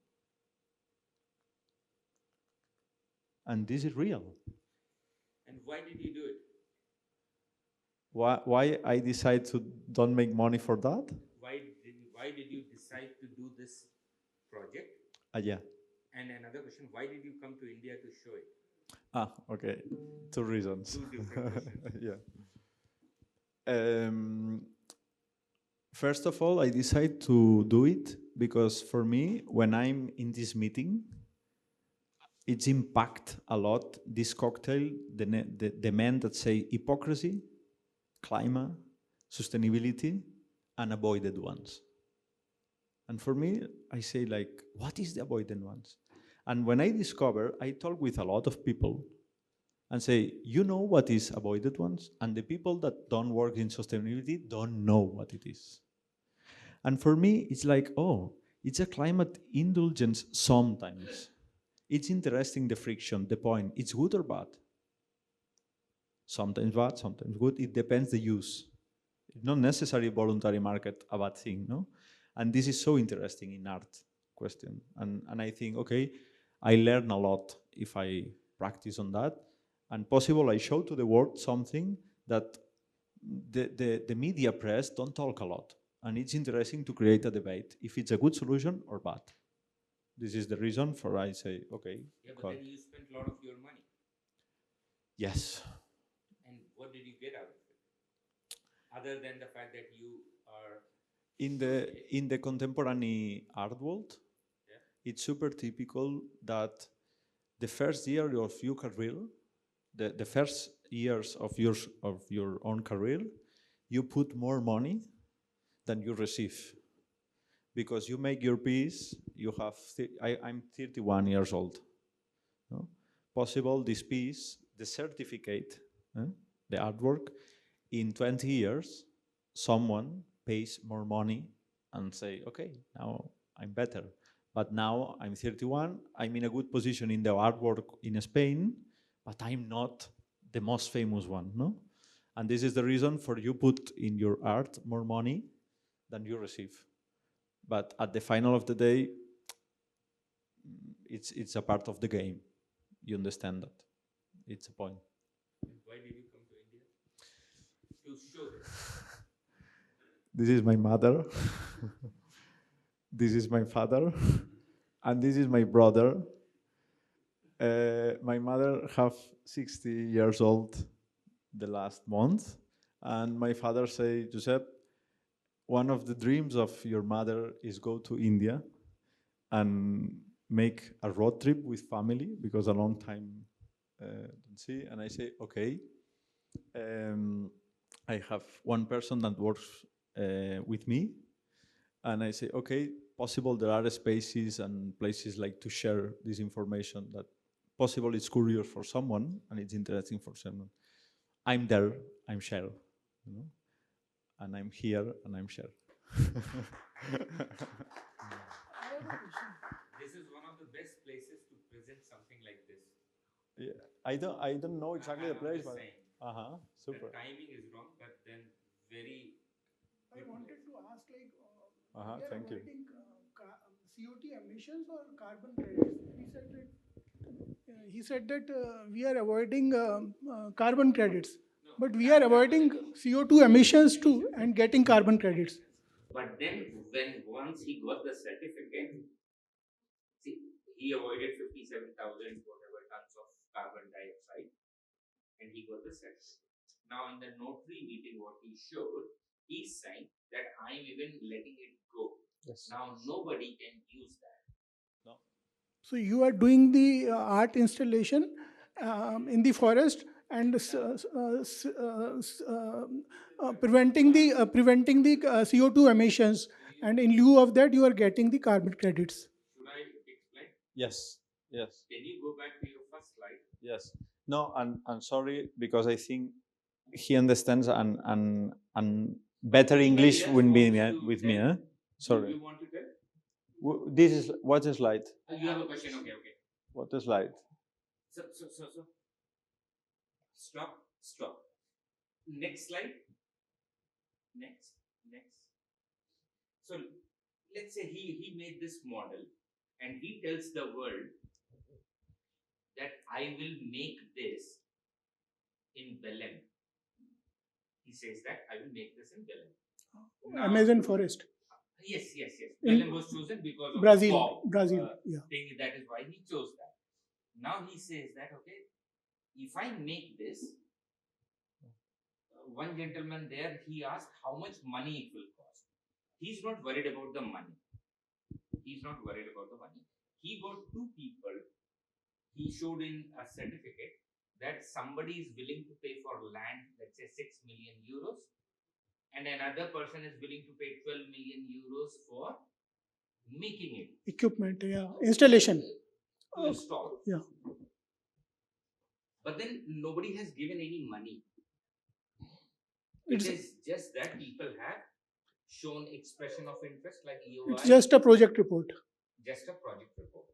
And this is real. And why did you do it? Why I decide to don't make money for that? Why did you decide to do this project? Yeah. And another question, why did you come to India to show it? Okay. 2 reasons. 2 different reasons. Yeah. First of all, I decided to do it because for me, when I'm in this meeting, it's impact a lot, this cocktail, the men that say hypocrisy, climate, sustainability, and avoided ones. And for me, I say like, what is the avoided ones? And when I discover, I talk with a lot of people, and say, you know what is avoided ones, and the people that don't work in sustainability don't know what it is. And for me, it's like, oh, it's a climate indulgence sometimes. It's interesting, the friction, the point. It's good or bad? Sometimes bad, sometimes good. It depends the use. It's not necessarily voluntary market a bad thing, no? And this is so interesting in art question. And I think, okay, I learn a lot if I practice on that. And possible I show to the world something that the media press don't talk a lot. And it's interesting to create a debate if it's a good solution or bad. This is the reason for I say, okay. Yeah, but then you spent a lot of your money. Yes. And what did you get out of it? Other than the fact that you are in the contemporary art world, yeah, it's super typical that the first year of your career, the first years of your own career, you put more money than you receive. Because you make your piece, you have, I'm 31 years old. No? Possible this piece, the certificate, the artwork, in 20 years, someone pays more money and say, okay, now I'm better. But now I'm 31, I'm in a good position in the artwork in Spain, but I'm not the most famous one, no? And this is the reason for you put in your art more money than you receive. But at the final of the day, it's a part of the game. You understand that. It's a point. Why did you come to India? To show this. This is my mother. This is my father. And this is my brother. My mother have 60 years old the last month. And my father say, Josep, one of the dreams of your mother is go to India and make a road trip with family, because a long time don't see. And I say, okay. I have one person that works with me, and I say, okay, possible there are spaces and places like to share this information that possible it's curious for someone and it's interesting for someone. I'm there, I'm share, you know, and I'm here and I'm share. This is one of the best places to present something like this. Yeah, I don't know exactly the place, but super. The timing is wrong, but then very. I wanted to ask, like, we are Thank you. avoiding CO2 emissions or carbon credits. He said that we are avoiding carbon credits, but we are avoiding CO2 emissions too and getting carbon credits. But then, when once he got the certificate, see, he avoided 57,000 whatever tons of carbon dioxide, and he got the certificate. Now, in the notary meeting, what he showed, he's saying that I'm even letting it go. Yes. Now, nobody can use that. No. So you are doing the art installation in the forest and preventing the CO2 emissions, and in lieu of that, you are getting the carbon credits. Should I explain? Yes. Yes. Can you go back to your first slide? Yes. No, and sorry, because I think he understands and better English wouldn't be with me. Sorry. You want to tell? This is what's the slide? You have a question. Okay. What the slide? So. Stop. Next slide. Next. So let's say he made this model and he tells the world that I will make this in Belém. He says that I will make this in Belém. Amazon forest. Yes. Belém was chosen because of Brazil. yeah. Thing. That is why he chose that. Now he says that, okay, if I make this, one gentleman there, he asked how much money it will cost. He's not worried about the money. He got two people. He showed in a certificate that somebody is willing to pay for land, let's say 6 million euros, and another person is willing to pay 12 million euros for making it. Equipment, yeah. Installation. To install. Yeah. But then nobody has given any money. It It's is just that people have shown expression of interest like EOI. it's just a project report. Just a project report.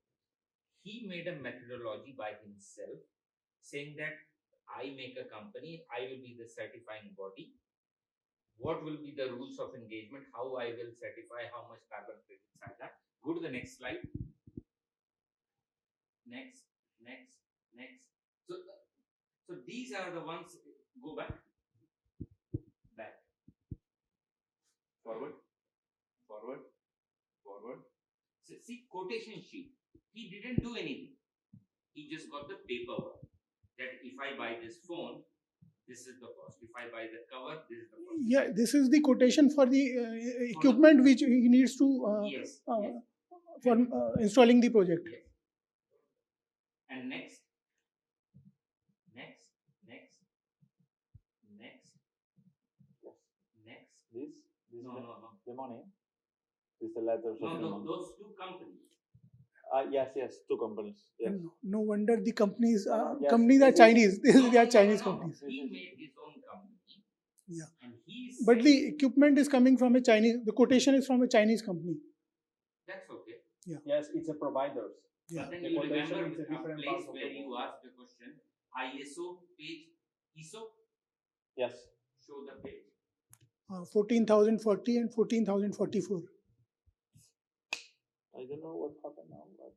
He made a methodology by himself saying that I make a company, I will be the certifying body. What will be the rules of engagement? How I will certify how much carbon credits I have. Go to the next slide. Next, next, next. So these are the ones. Go back, back, forward, forward, forward. So see quotation sheet. He didn't do anything. He just got the paperwork that if I buy this phone, this is the cost. If I buy the cover, this is the cost. Yeah, this is the quotation for the equipment which he needs to Yes, yes. for installing the project. Yes. And next, next, next, next, next. This No, no, no. the money. This is the letters of the No, money. those two companies. Yes, two companies. Yes. No wonder the companies Yes. companies are Chinese. They are Chinese No. companies. He made his own company. Yeah. And he But said, the equipment is coming from a Chinese. The quotation is from a Chinese company. that's okay. Yes, it's a provider. Yeah. But then The you quotation remember is a a different place part of where the you world. asked the question, ISO page, ISO, Yes. show the page. 14,040 and 14,044. I don't know what happened now, but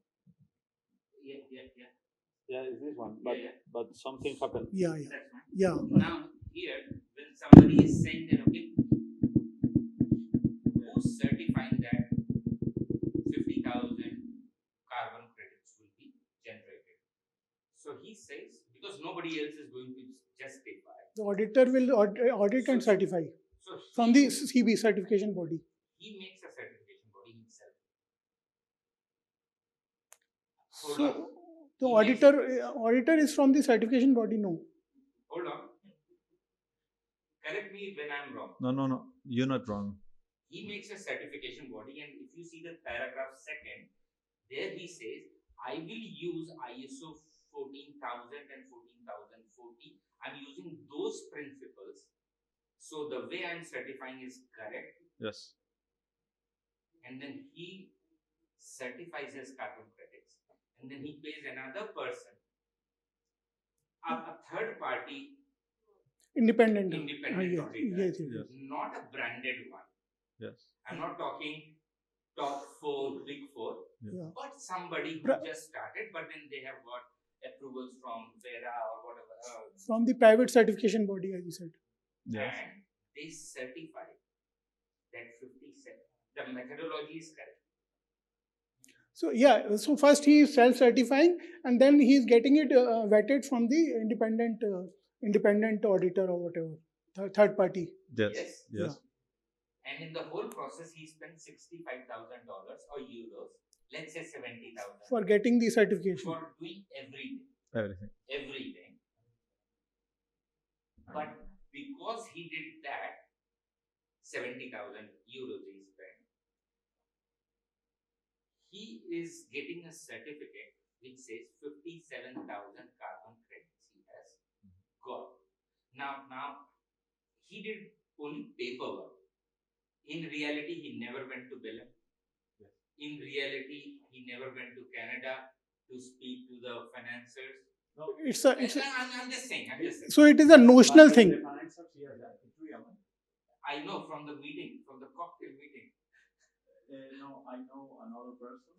Yeah. it's this one. Yeah, yeah. But something happened. Yeah. That's fine. Yeah. Now, here, when somebody is saying that, okay, who's certifying that 50,000 carbon credits will be generated? So he says, because nobody else is going to justify. The auditor will audit and certify So from the CB certification body. he makes a certification body himself. So the auditor is from the certification body. No. Hold on. Correct me when I'm wrong. No. You're not wrong. He makes a certification body, and if you see the paragraph second, there he says, I will use ISO 14,000 and 14,040. I'm using those principles. So the way I'm certifying is correct. Yes. And then he certifies his carbon credits. And then he pays another person, a third party, Independent auditor, yes. not a branded one. Yes. I'm not talking top 4, big 4, Yeah. but somebody who just started, but then they have got approvals from Vera or whatever. From the private certification body, as you said. Yes. And they certify that 57. The methodology is correct. So yeah, so first he is self-certifying, and then he is getting it vetted from the independent auditor or whatever, third party. Yes. Yeah. And in the whole process, he spent $65,000 or euros, let's say 70,000 For getting the certification. for doing everything. Everything. But because he did that, 70,000 euros he spent, he is getting a certificate which says 57,000 carbon credits he has got. Now he did only paperwork. In reality, he never went to Belém. Yes. In reality, he never went to Canada to speak to the financiers. No, I'm just saying. So it is a notional thing. I know from the meeting, from the cocktail meeting. No, I know another person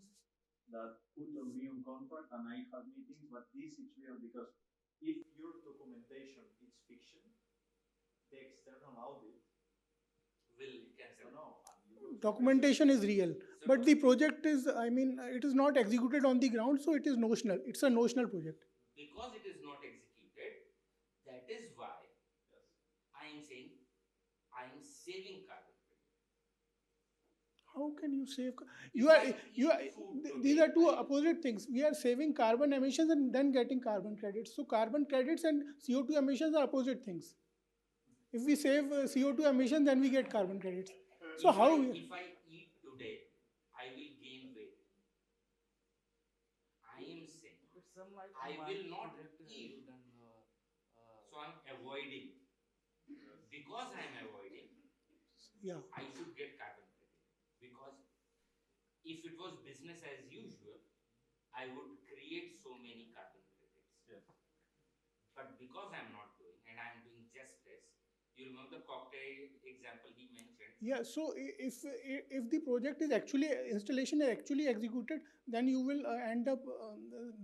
that put me on contract and I had meetings, but this is real because if your documentation is fiction, the external audit will cancel. No. Documentation is real, but the project is, it is not executed on the ground, so it is notional. It's a notional project. Because it is not executed, that is why I am saying I am saving carbon credit. How can you save? These are two opposite things. We are saving carbon emissions and then getting carbon credits. So carbon credits and CO2 emissions are opposite things. If we save CO2 emissions, then we get carbon credits. So if I eat today, I will gain weight. I am saying I will not eat avoiding, because I am avoiding, Yeah. I should get carbon credit. Because if it was business as usual, I would create so many carbon credits. Yes. But because I'm not doing, and I'm doing just this, you remember the cocktail example he mentioned? Yeah, so if the project is actually installation is actually executed, then you will end up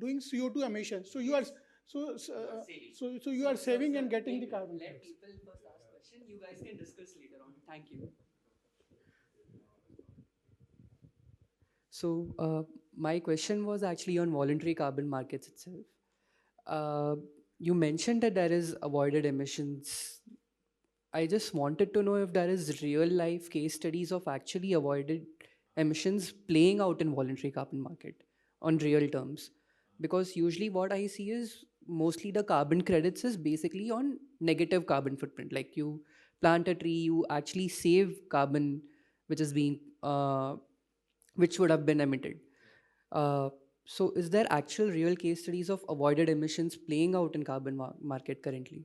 doing CO2 emissions. So you are so you are saving and getting the carbon Let credits. people first ask question. You guys can discuss later on. Thank you. So my question was actually on voluntary carbon markets itself. Uh, you mentioned that there is avoided emissions. I just wanted to know if there is real life case studies of actually avoided emissions playing out in voluntary carbon market on real terms. Because usually what I see is mostly the carbon credits is basically on negative carbon footprint. Like you plant a tree, you actually save carbon which is being which would have been emitted. Uh, so is there actual real case studies of avoided emissions playing out in carbon market currently?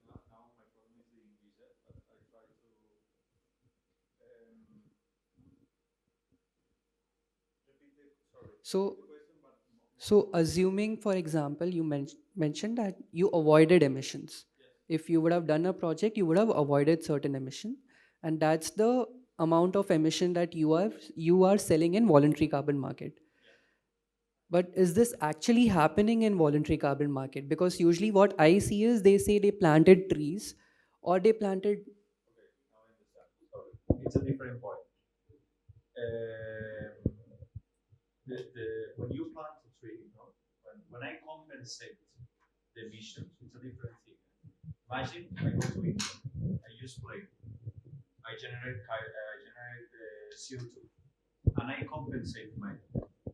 Now my problem is the English, but I try to repeat the sorry. So, Repeat the question, but so assuming, for example, you mentioned that you avoided emissions. yes. If you would have done a project, you would have avoided certain emission, and that's the amount of emission that you are selling in voluntary carbon market. But is this actually happening in voluntary carbon market? Because usually what I see is they say they planted trees or they planted. Okay, now I understand. Sorry, it's a different point. When you plant a tree, when I compensate the emissions, it's a different thing. Imagine I go to India, I use flame, I generate CO2, and I compensate my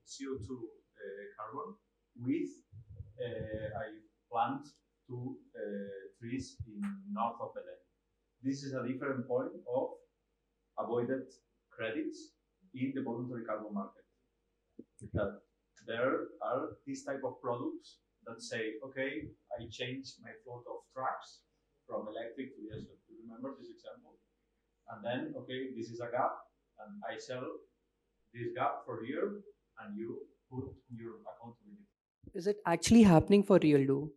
CO2 carbon with I plant two trees in north of Belém. This is a different point of avoided credits in the voluntary carbon market. That there are these type of products that say, okay, I change my float of trucks from electric to diesel. Do you remember this example? And then, okay, this is a gap, and I sell this gap for a year, and you put your accountability. Is it actually happening for real though?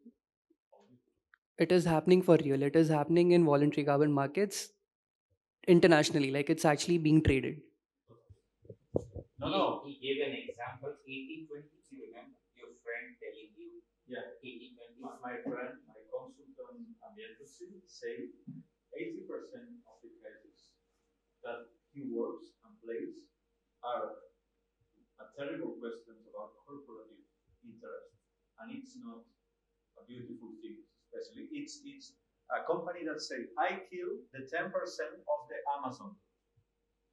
It is happening for real. It is happening in voluntary carbon markets internationally. Like it's actually being traded. No. He gave an example, 80-20. You remember your friend telling you, Yeah. 80-20. My friend, my consultant ambientalist say 80% of the cases that he works and plays are a terrible questions about corporative interest, and it's not a beautiful thing. Especially, it's a company that say I kill the 10% of the Amazon,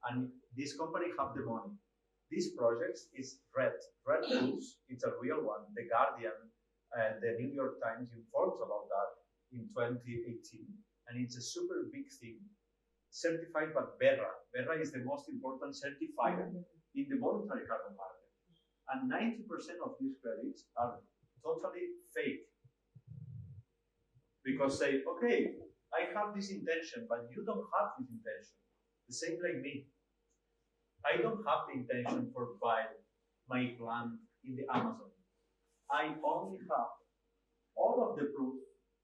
and this company have the money. These projects is Red News. It's a real one. The Guardian and the New York Times informs about that in 2018, and it's a super big thing. Certified by Berra. Berra is the most important certifier in the voluntary carbon market, and 90% of these credits are totally fake because say, okay, I have this intention, but you don't have this intention. The same like me. I don't have the intention for buying my plant in the Amazon. I only have all of the proof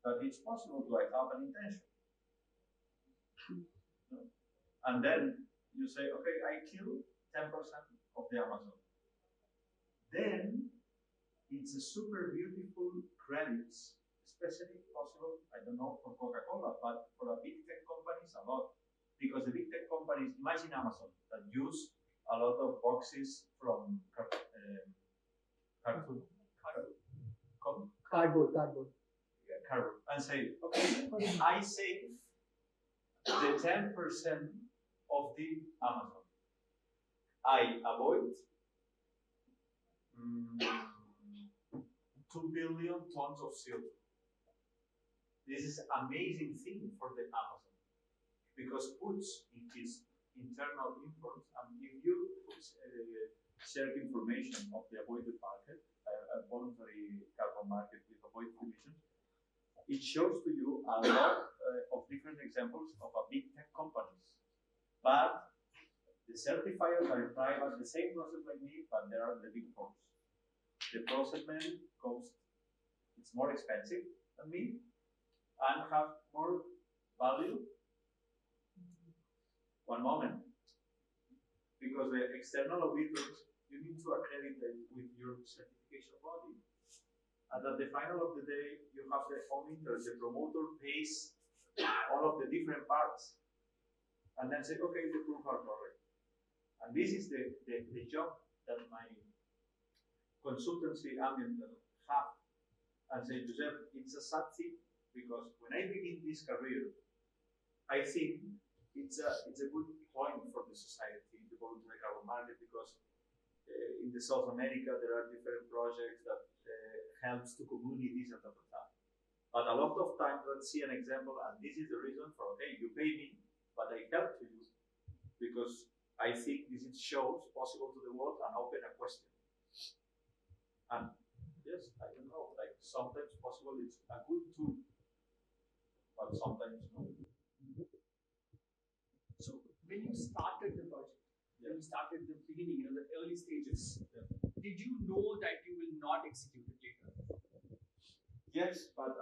that it's possible to have an intention. And then you say, okay, I kill 10% of the Amazon. Then it's a super beautiful credits, especially possible, I don't know, for Coca-Cola, but for a big tech companies a lot. Because the big tech companies, imagine Amazon, that use a lot of boxes from cartoon, Cardboard. cardboard, and say, okay, I save the 10% of the Amazon. I avoid 2 billion tons of CO2. This is amazing thing for the Amazon because puts in its internal imports, and if you share information of the avoided market, a voluntary carbon market with avoided emissions, it shows to you a lot of different examples of a big tech companies. But the certifiers are private, the same process like me, but there are the big firms. The processment costs, it's more expensive than me and have more value. One moment. Because the external auditors, you need to accredit them with your certification body. And at the final of the day, you have the own interest. The promoter pays all of the different parts. And then say, okay, the proof are correct. And this is the job that my consultancy ambient have. And say, Josep, it's a sad thing because when I begin this career, I think it's a good point for the society, the voluntary carbon market, because in the South America there are different projects that helps to communities and that. But a lot of times, let's see an example, and this is the reason for, okay, you pay me, but I help to you, because I think this shows possible to the world and open a question. And yes, I don't know, like sometimes possible it's a good tool, but sometimes no. So when you started the project, when you started the beginning, the early stages, did you know that you will not execute it later? Yes, but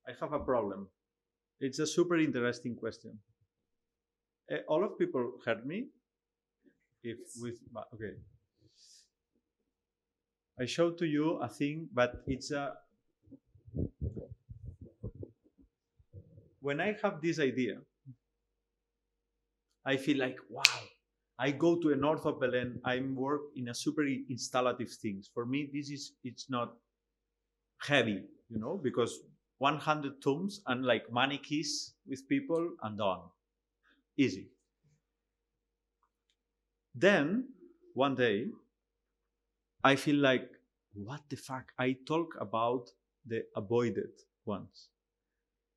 I have a problem. It's a super interesting question. All of people heard me. If Yes. with okay, I showed to you a thing, but it's a. When I have this idea, I feel like, wow, I go to the north of Belen, I work in a super installative things. For me, it's not heavy, because 100 tools and like money keys with people and done. Easy. Then, one day, I feel like, what the fuck? I talk about the avoided ones.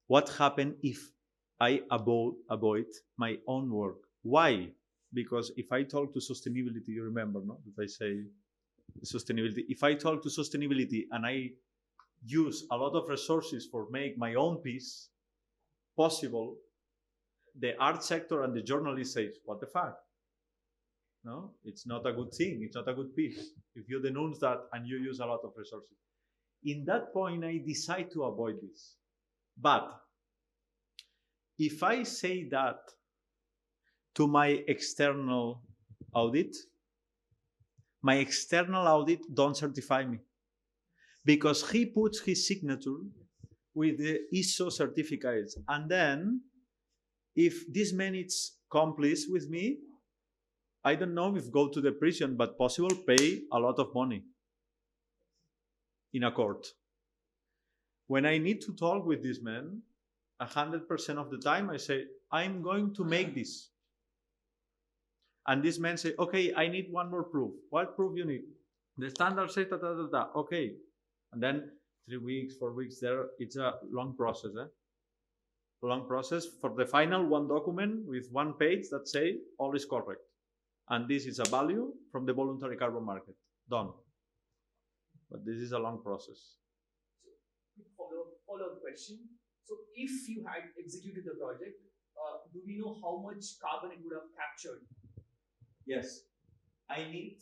What happened if I avoid my own work? Why? Because if I talk to sustainability, you remember, no? That I say sustainability. If I talk to sustainability and I use a lot of resources for make my own piece possible, the art sector and the journalist say, what the fuck? No, it's not a good thing. It's not a good piece. If you denounce that and you use a lot of resources. In that point, I decide to avoid this. But if I say that to my external audit don't certify me, because he puts his signature with the ISO certificates. And then if this man is complice with me, I don't know if go to the prison, but possible pay a lot of money in a court. When I need to talk with this man, 100% of the time I say, I'm going to make this. And this man say, okay, I need one more proof. What proof you need? The standard says da. Okay. And then 3 weeks, 4 weeks there, it's a long process. Long process for the final one document with one page that say all is correct. And this is a value from the voluntary carbon market. Done. But this is a long process. So, follow-up question. So, if you had executed the project, do we know how much carbon it would have captured? Yes. I need,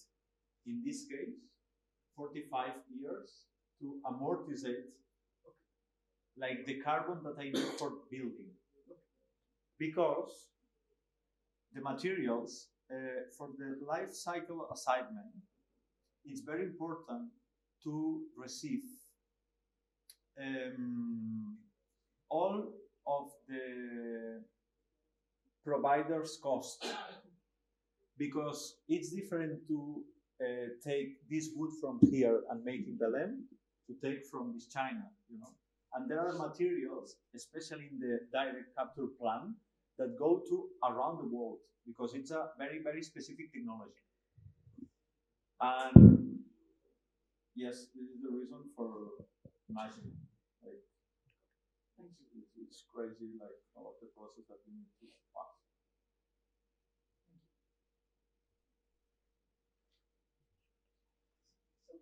in this case, 45 years to amortize like the carbon that I need for building. Because the materials for the life cycle assignment, it's very important to receive all of the providers' costs, because it's different to take this wood from here and make in Belém to take from this China, And there are materials, especially in the direct capture plant, that go to around the world because it's a very, very specific technology. And yes, this is the reason for imagining. Like, it's crazy, like all of the process that we need to pass.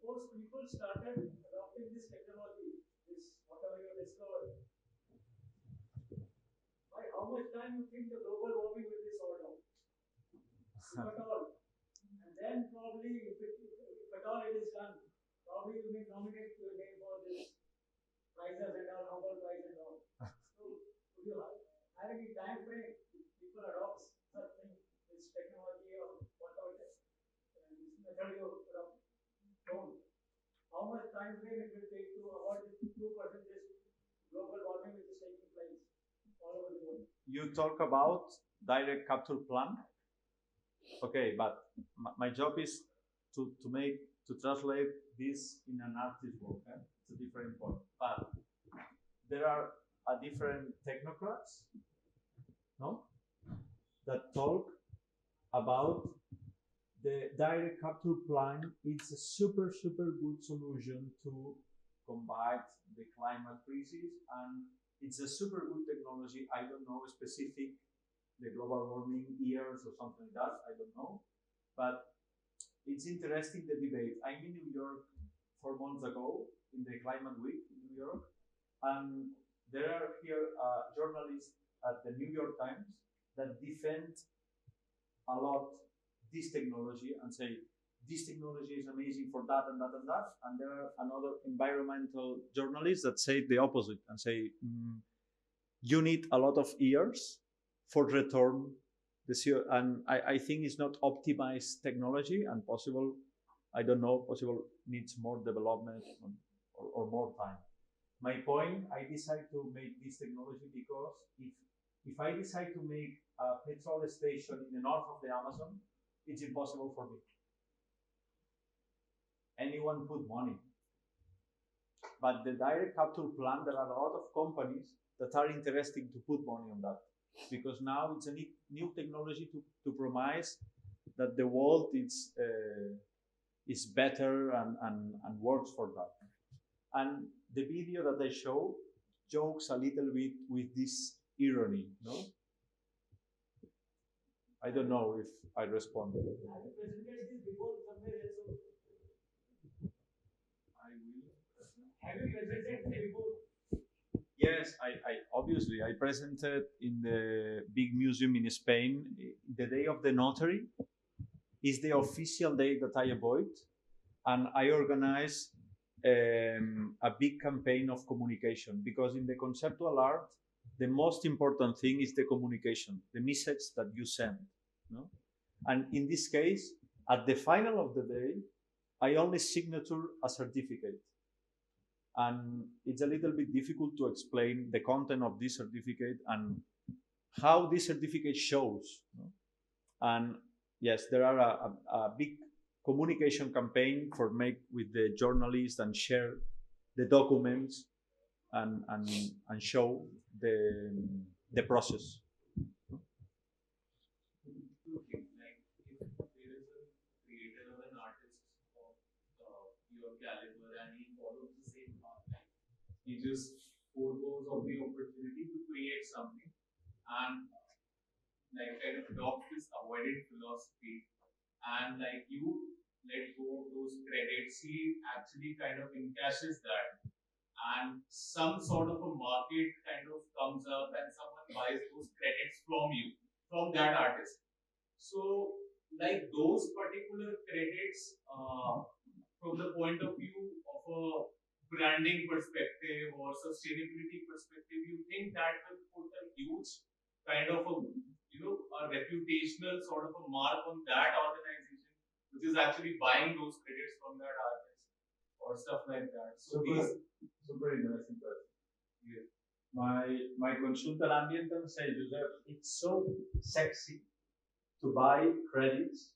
suppose people started adopting this technology, this whatever you discovered, by how much time you think the global warming will be solved out? If at all. And then probably, if at all it is done, probably you may nominate your name for this prizes and all, Nobel Prize and all. So, would you have any time frame if people adopt such thing, this technology or whatever this method you adopt? How much time frame it will take to avoid this 2% global warming which is taking place all over the world? You talk about direct capture plant. Okay, but my job is to translate this in an artist work. It's a different point. But there are different technocrats, no, that talk about the direct capture plant. It's a super good solution to combat the climate crisis, and it's a super good technology. I don't know specific the global warming years or something like that. I don't know, but it's interesting the debate. I'm in New York 4 months ago in the Climate Week in New York, and there are here journalists at the New York Times that defend a lot this technology and say this technology is amazing for that and that and that, and there are another environmental journalists that say the opposite and say you need a lot of years for return the CO, and I think it's not optimized technology and possible, I don't know, possible needs more development or more time. My point, I decide to make this technology because if I decide to make a petrol station in the north of the Amazon, it's impossible for me. Anyone put money. But the direct capture plant, there are a lot of companies that are interested to put money on that. Because now it's a new technology to promise that the world is better and works for that. And the video that I show jokes a little bit with this irony, no? I don't know if I responded. Have you presented this before somewhere else? I will. Have you presented before? Yes, I obviously I presented in the big museum in Spain. The day of the notary is the official day that I avoid, and I organize a big campaign of communication, because in the conceptual art, the most important thing is the communication, the message that you send. No? And in this case, at the final of the day, I only signature a certificate. And it's a little bit difficult to explain the content of this certificate and how this certificate shows. No? And yes, there are a big communication campaign for make with the journalists and share the documents and show the process. Like if there is a creator or an artist of your caliber and he follows the same path, like he just foregoes of the opportunity to create something and like kind of adopt this avoided philosophy, and like you let go of those credits, he actually kind of encashes that, and some sort of a market kind of comes up and someone buys those credits from you, from that artist. So, like those particular credits, from the point of view of a branding perspective or sustainability perspective, you think that will put a huge kind of a a reputational sort of a mark on that organization, which is actually buying those credits from that artist or stuff like that. So Super interesting question. Yeah. My consultant ambiental says, Josep, it's so sexy to buy credits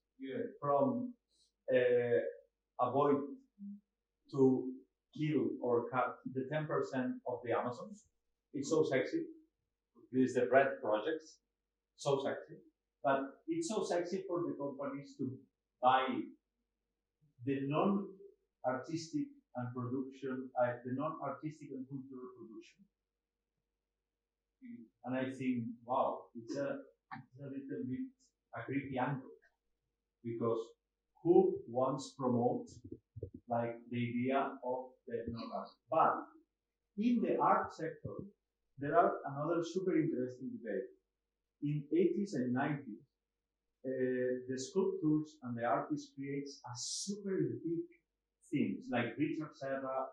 from avoid to kill or cut the 10% of the Amazon. It's so sexy. This is the red projects. So sexy. But it's so sexy for the companies to buy the non-artistic and production, the non-artistic and cultural production. And I think, wow, it's a little bit a creepy angle, because who wants to promote like the idea of the art. But in the art sector, there are another super interesting debate. In 80s and 90s, the sculptors and the artists creates a super big things like Richard Serra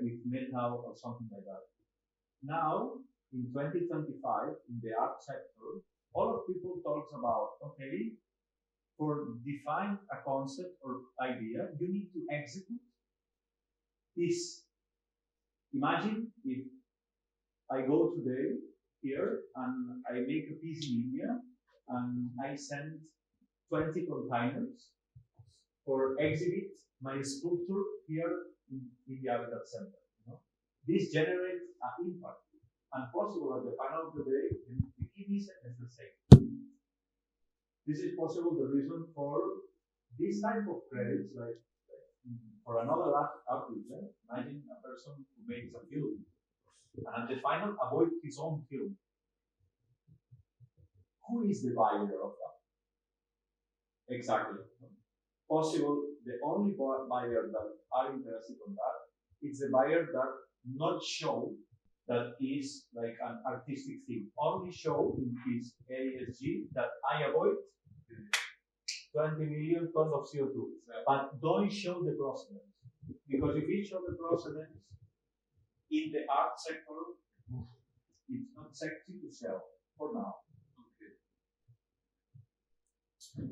with metal or something like that. Now, in 2025, in the art sector, all of people talks about, okay, for define a concept or idea, you need to execute this. Imagine if I go today here and I make a piece in India and I send 20 containers for exhibit my sculpture here in the Habitat Center. You know? This generates an impact. And possible at the final of the day, the key message is the same. This is possible the reason for this type of credits, like for another artist. Imagine a person who makes a film and at the final avoid his own film. Who is the buyer of that? Exactly. Possible, the only buyer that are interested in that is the buyer that not show that is like an artistic thing. Only show in his ASG that I avoid 20 million tons of CO2, but don't show the procedence. Because if you show the procedence in the art sector, it's not sexy to sell for now. Okay.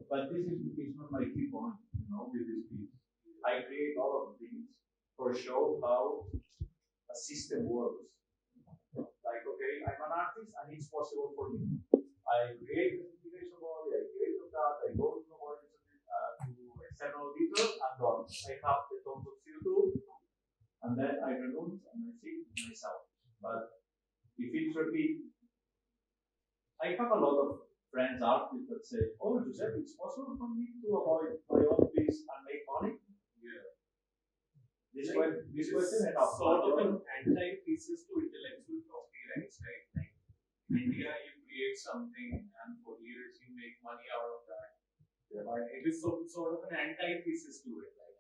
But this is not my key point, you know, with this piece. I create all of these for show how a system works. Like, okay, I'm an artist and it's possible for me. I create the simulation body, I create that, I go to the body to external auditors and done. I have the tons of CO2 and then I remove and I see myself. But if it's repeat, I have a lot of friends artists that say, oh, Josep, it's possible for me to avoid my own piece and make money? Yeah. This question is sort of an anti-thesis to intellectual property rights, right? Like in India, you create something and for years you make money out of that. Yeah. But it is sort of an anti-thesis to it. Like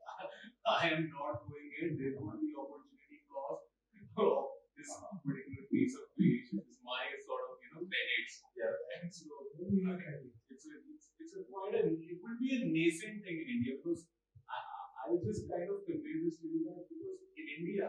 I am not doing it, there would be opportunity cost of this particular piece of creation. Is my sort of credits. Yeah. And so it's a quite a it will be a nascent thing in India because I just kind of convey this to you that because in India,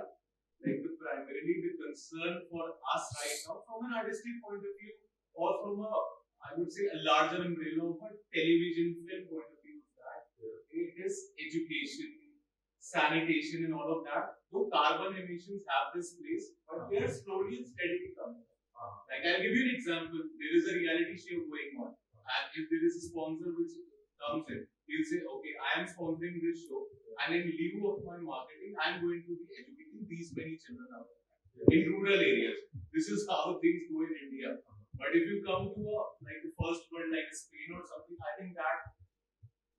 like primarily the concern for us right now from an artistic point of view or from a I would say a larger umbrella of a television film point of view is that it is education, sanitation and all of that. Though carbon emissions have this place, but they are slowly and steadily coming. Like I'll give you an example. There is a reality show going on, and if there is a sponsor which comes in, he'll say, "Okay, I am sponsoring this show, and in lieu of my marketing, I'm going to be educating these many children out in rural areas." This is how things go in India. But if you come to like the first world, like Spain or something, I think that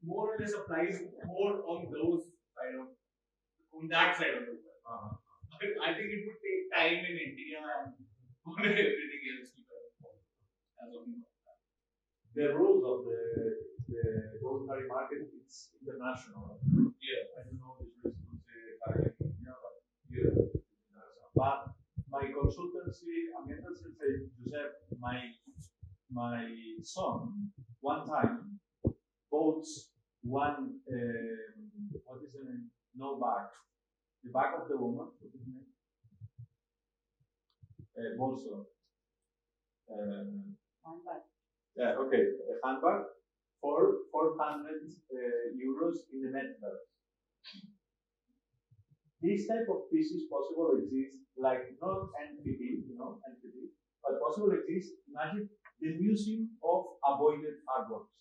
more or less applies more on that side of the world. But I think it would take time in India and on everything else to as of now. The rules of the voluntary market is international. Yeah, I don't know the rules in India, but yeah, but my consultancy, Josep, my son, one time bought one, what is the name? No bag. The bag of the woman, what is the name? Bolso. Handbag. Yeah, okay. A handbag for 400 euros in the metaverse. This type of pieces possible exist, like not NFT, but possible exist. Imagine the museum of avoided artworks.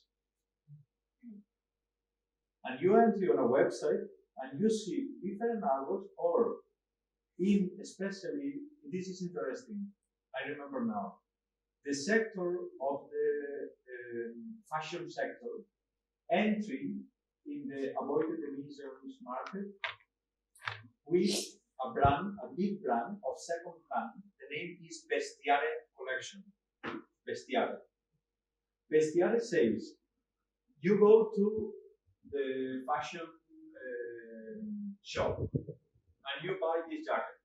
And you enter on a website and you see different artworks, or in especially, this is interesting, I remember now, the sector of the fashion sector, entry in the avoided emissions market with a brand, a big brand of second hand. The name is Bestiare Collection. Bestiare. Bestiare says, you go to the fashion shop and you buy this jacket.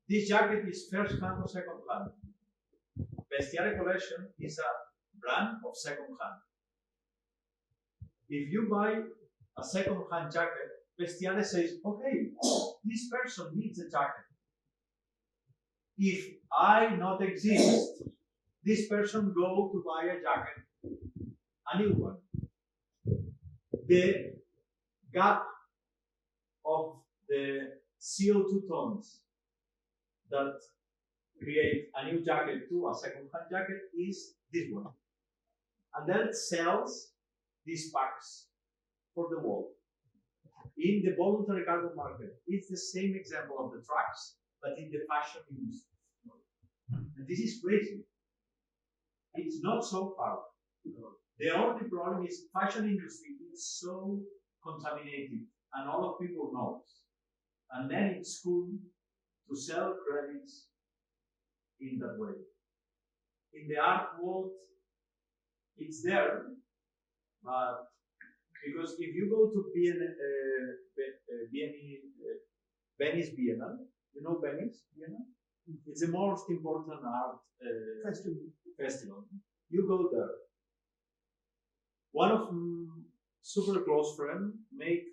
This jacket is first hand or second hand. Vestiaire Collection is a brand of second hand. If you buy a second hand jacket, Vestiaire says, okay, this person needs a jacket. If I not exist, this person go to buy a jacket, a new one. The gap of the CO2 tons that create a new jacket to a second-hand jacket is this one. And then it sells these packs for the world. In the voluntary carbon market, it's the same example of the trucks, but in the fashion industry. And this is crazy. It's not so far. The only problem is fashion industry is so contaminated, and all of people know. And then it's cool to sell credits in that way. In the art world, it's there, but because if you go to Venice Biennale, you know Venice Biennale? It's the most important art festival. You go there. One of super close friend make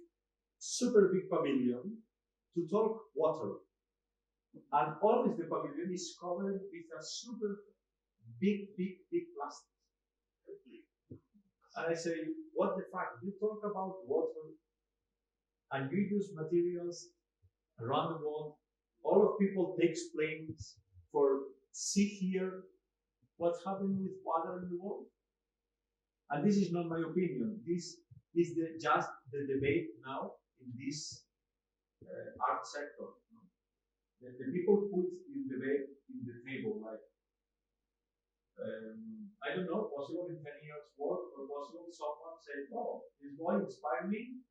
super big pavilion to talk water. And always the pavilion is covered with a super big plastic. And I say, what the fuck? You talk about water and you use materials around the world. All of people take planes for see here what's happening with water in the world. And this is not my opinion. This is just the debate now in this art sector. The people put in debate in the table like, I don't know, possible in 10 years work, or possible someone says, oh, this boy inspired me,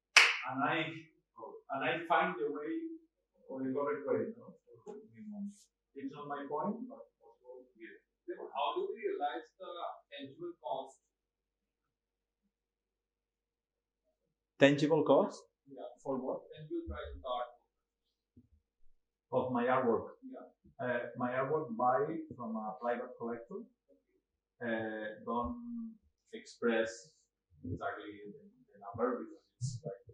and I find the way, or the correct way. No? It's not my point, but possible here. How do we realize the tangible cost? Tangible cost? Yeah. For what? Tangible price of the art. Of my artwork. Yeah. My artwork buy from a private collector. Don't express exactly the number because it's like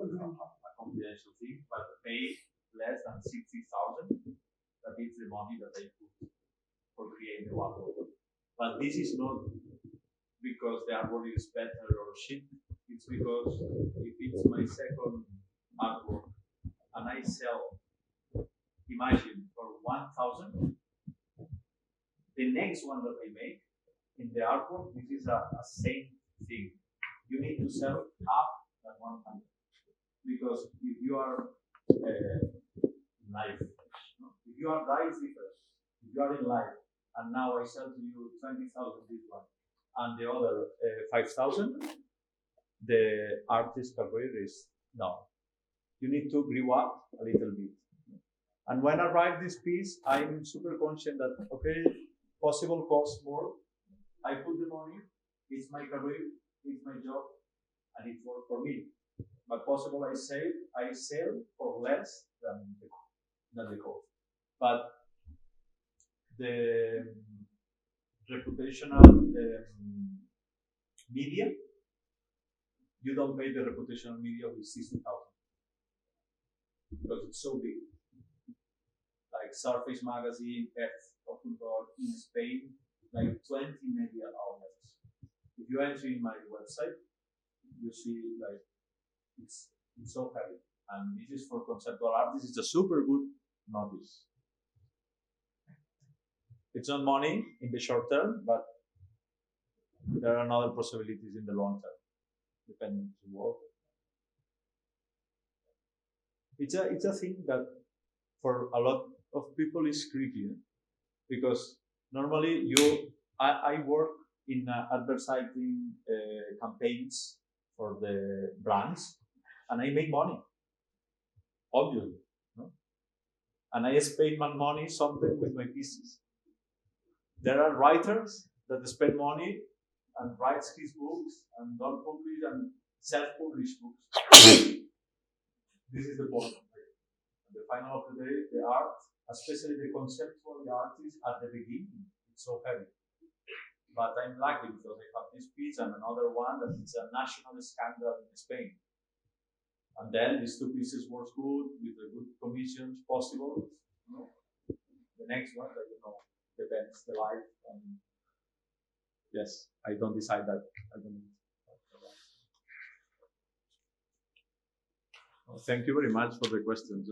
a confidential thing, but pay less than 60,000. That is the money that I put for creating the artwork. But this is not because the artwork is better or shit. It's because if it's my second artwork and I sell, imagine, for 1,000, the next one that I make in the artwork, this is a same thing. You need to sell half that 100 because if you are in life, if you are die different, if you are in life, and now I sell to you 20,000 this one, and the other 5,000, the artist career is down. You need to grow up a little bit. And when I write this piece, I'm super conscious that, okay, possible cost more. I put the money, it's my career, it's my job, and it's work for me. But possible I sell for less than the cost. But the reputational media, you don't pay the reputational media with 60,000 because it's so big. Like Surface Magazine, Earth in Spain, like 20 media outlets. If you enter in my website, you see like it's so heavy. And this is for conceptual art. This is a super good notice. It's not money in the short term, but there are other possibilities in the long term, depending on the work. It's a thing that for a lot of people is creepy, because normally I work in advertising campaigns for the brands, and I make money, obviously, no? And I spend my money something with my pieces. There are writers that spend money and writes his books and don't publish and self-publish books. This is the point. At the final of the day, the art, especially the conceptual art, is at the beginning. It's so heavy. But I'm lucky because I have this piece and another one that is a national scandal in Spain. And then these two pieces work good with the good commissions possible. You know? The next one, depends the life. Yes, I don't decide that. I don't. Well, thank you very much for the questions.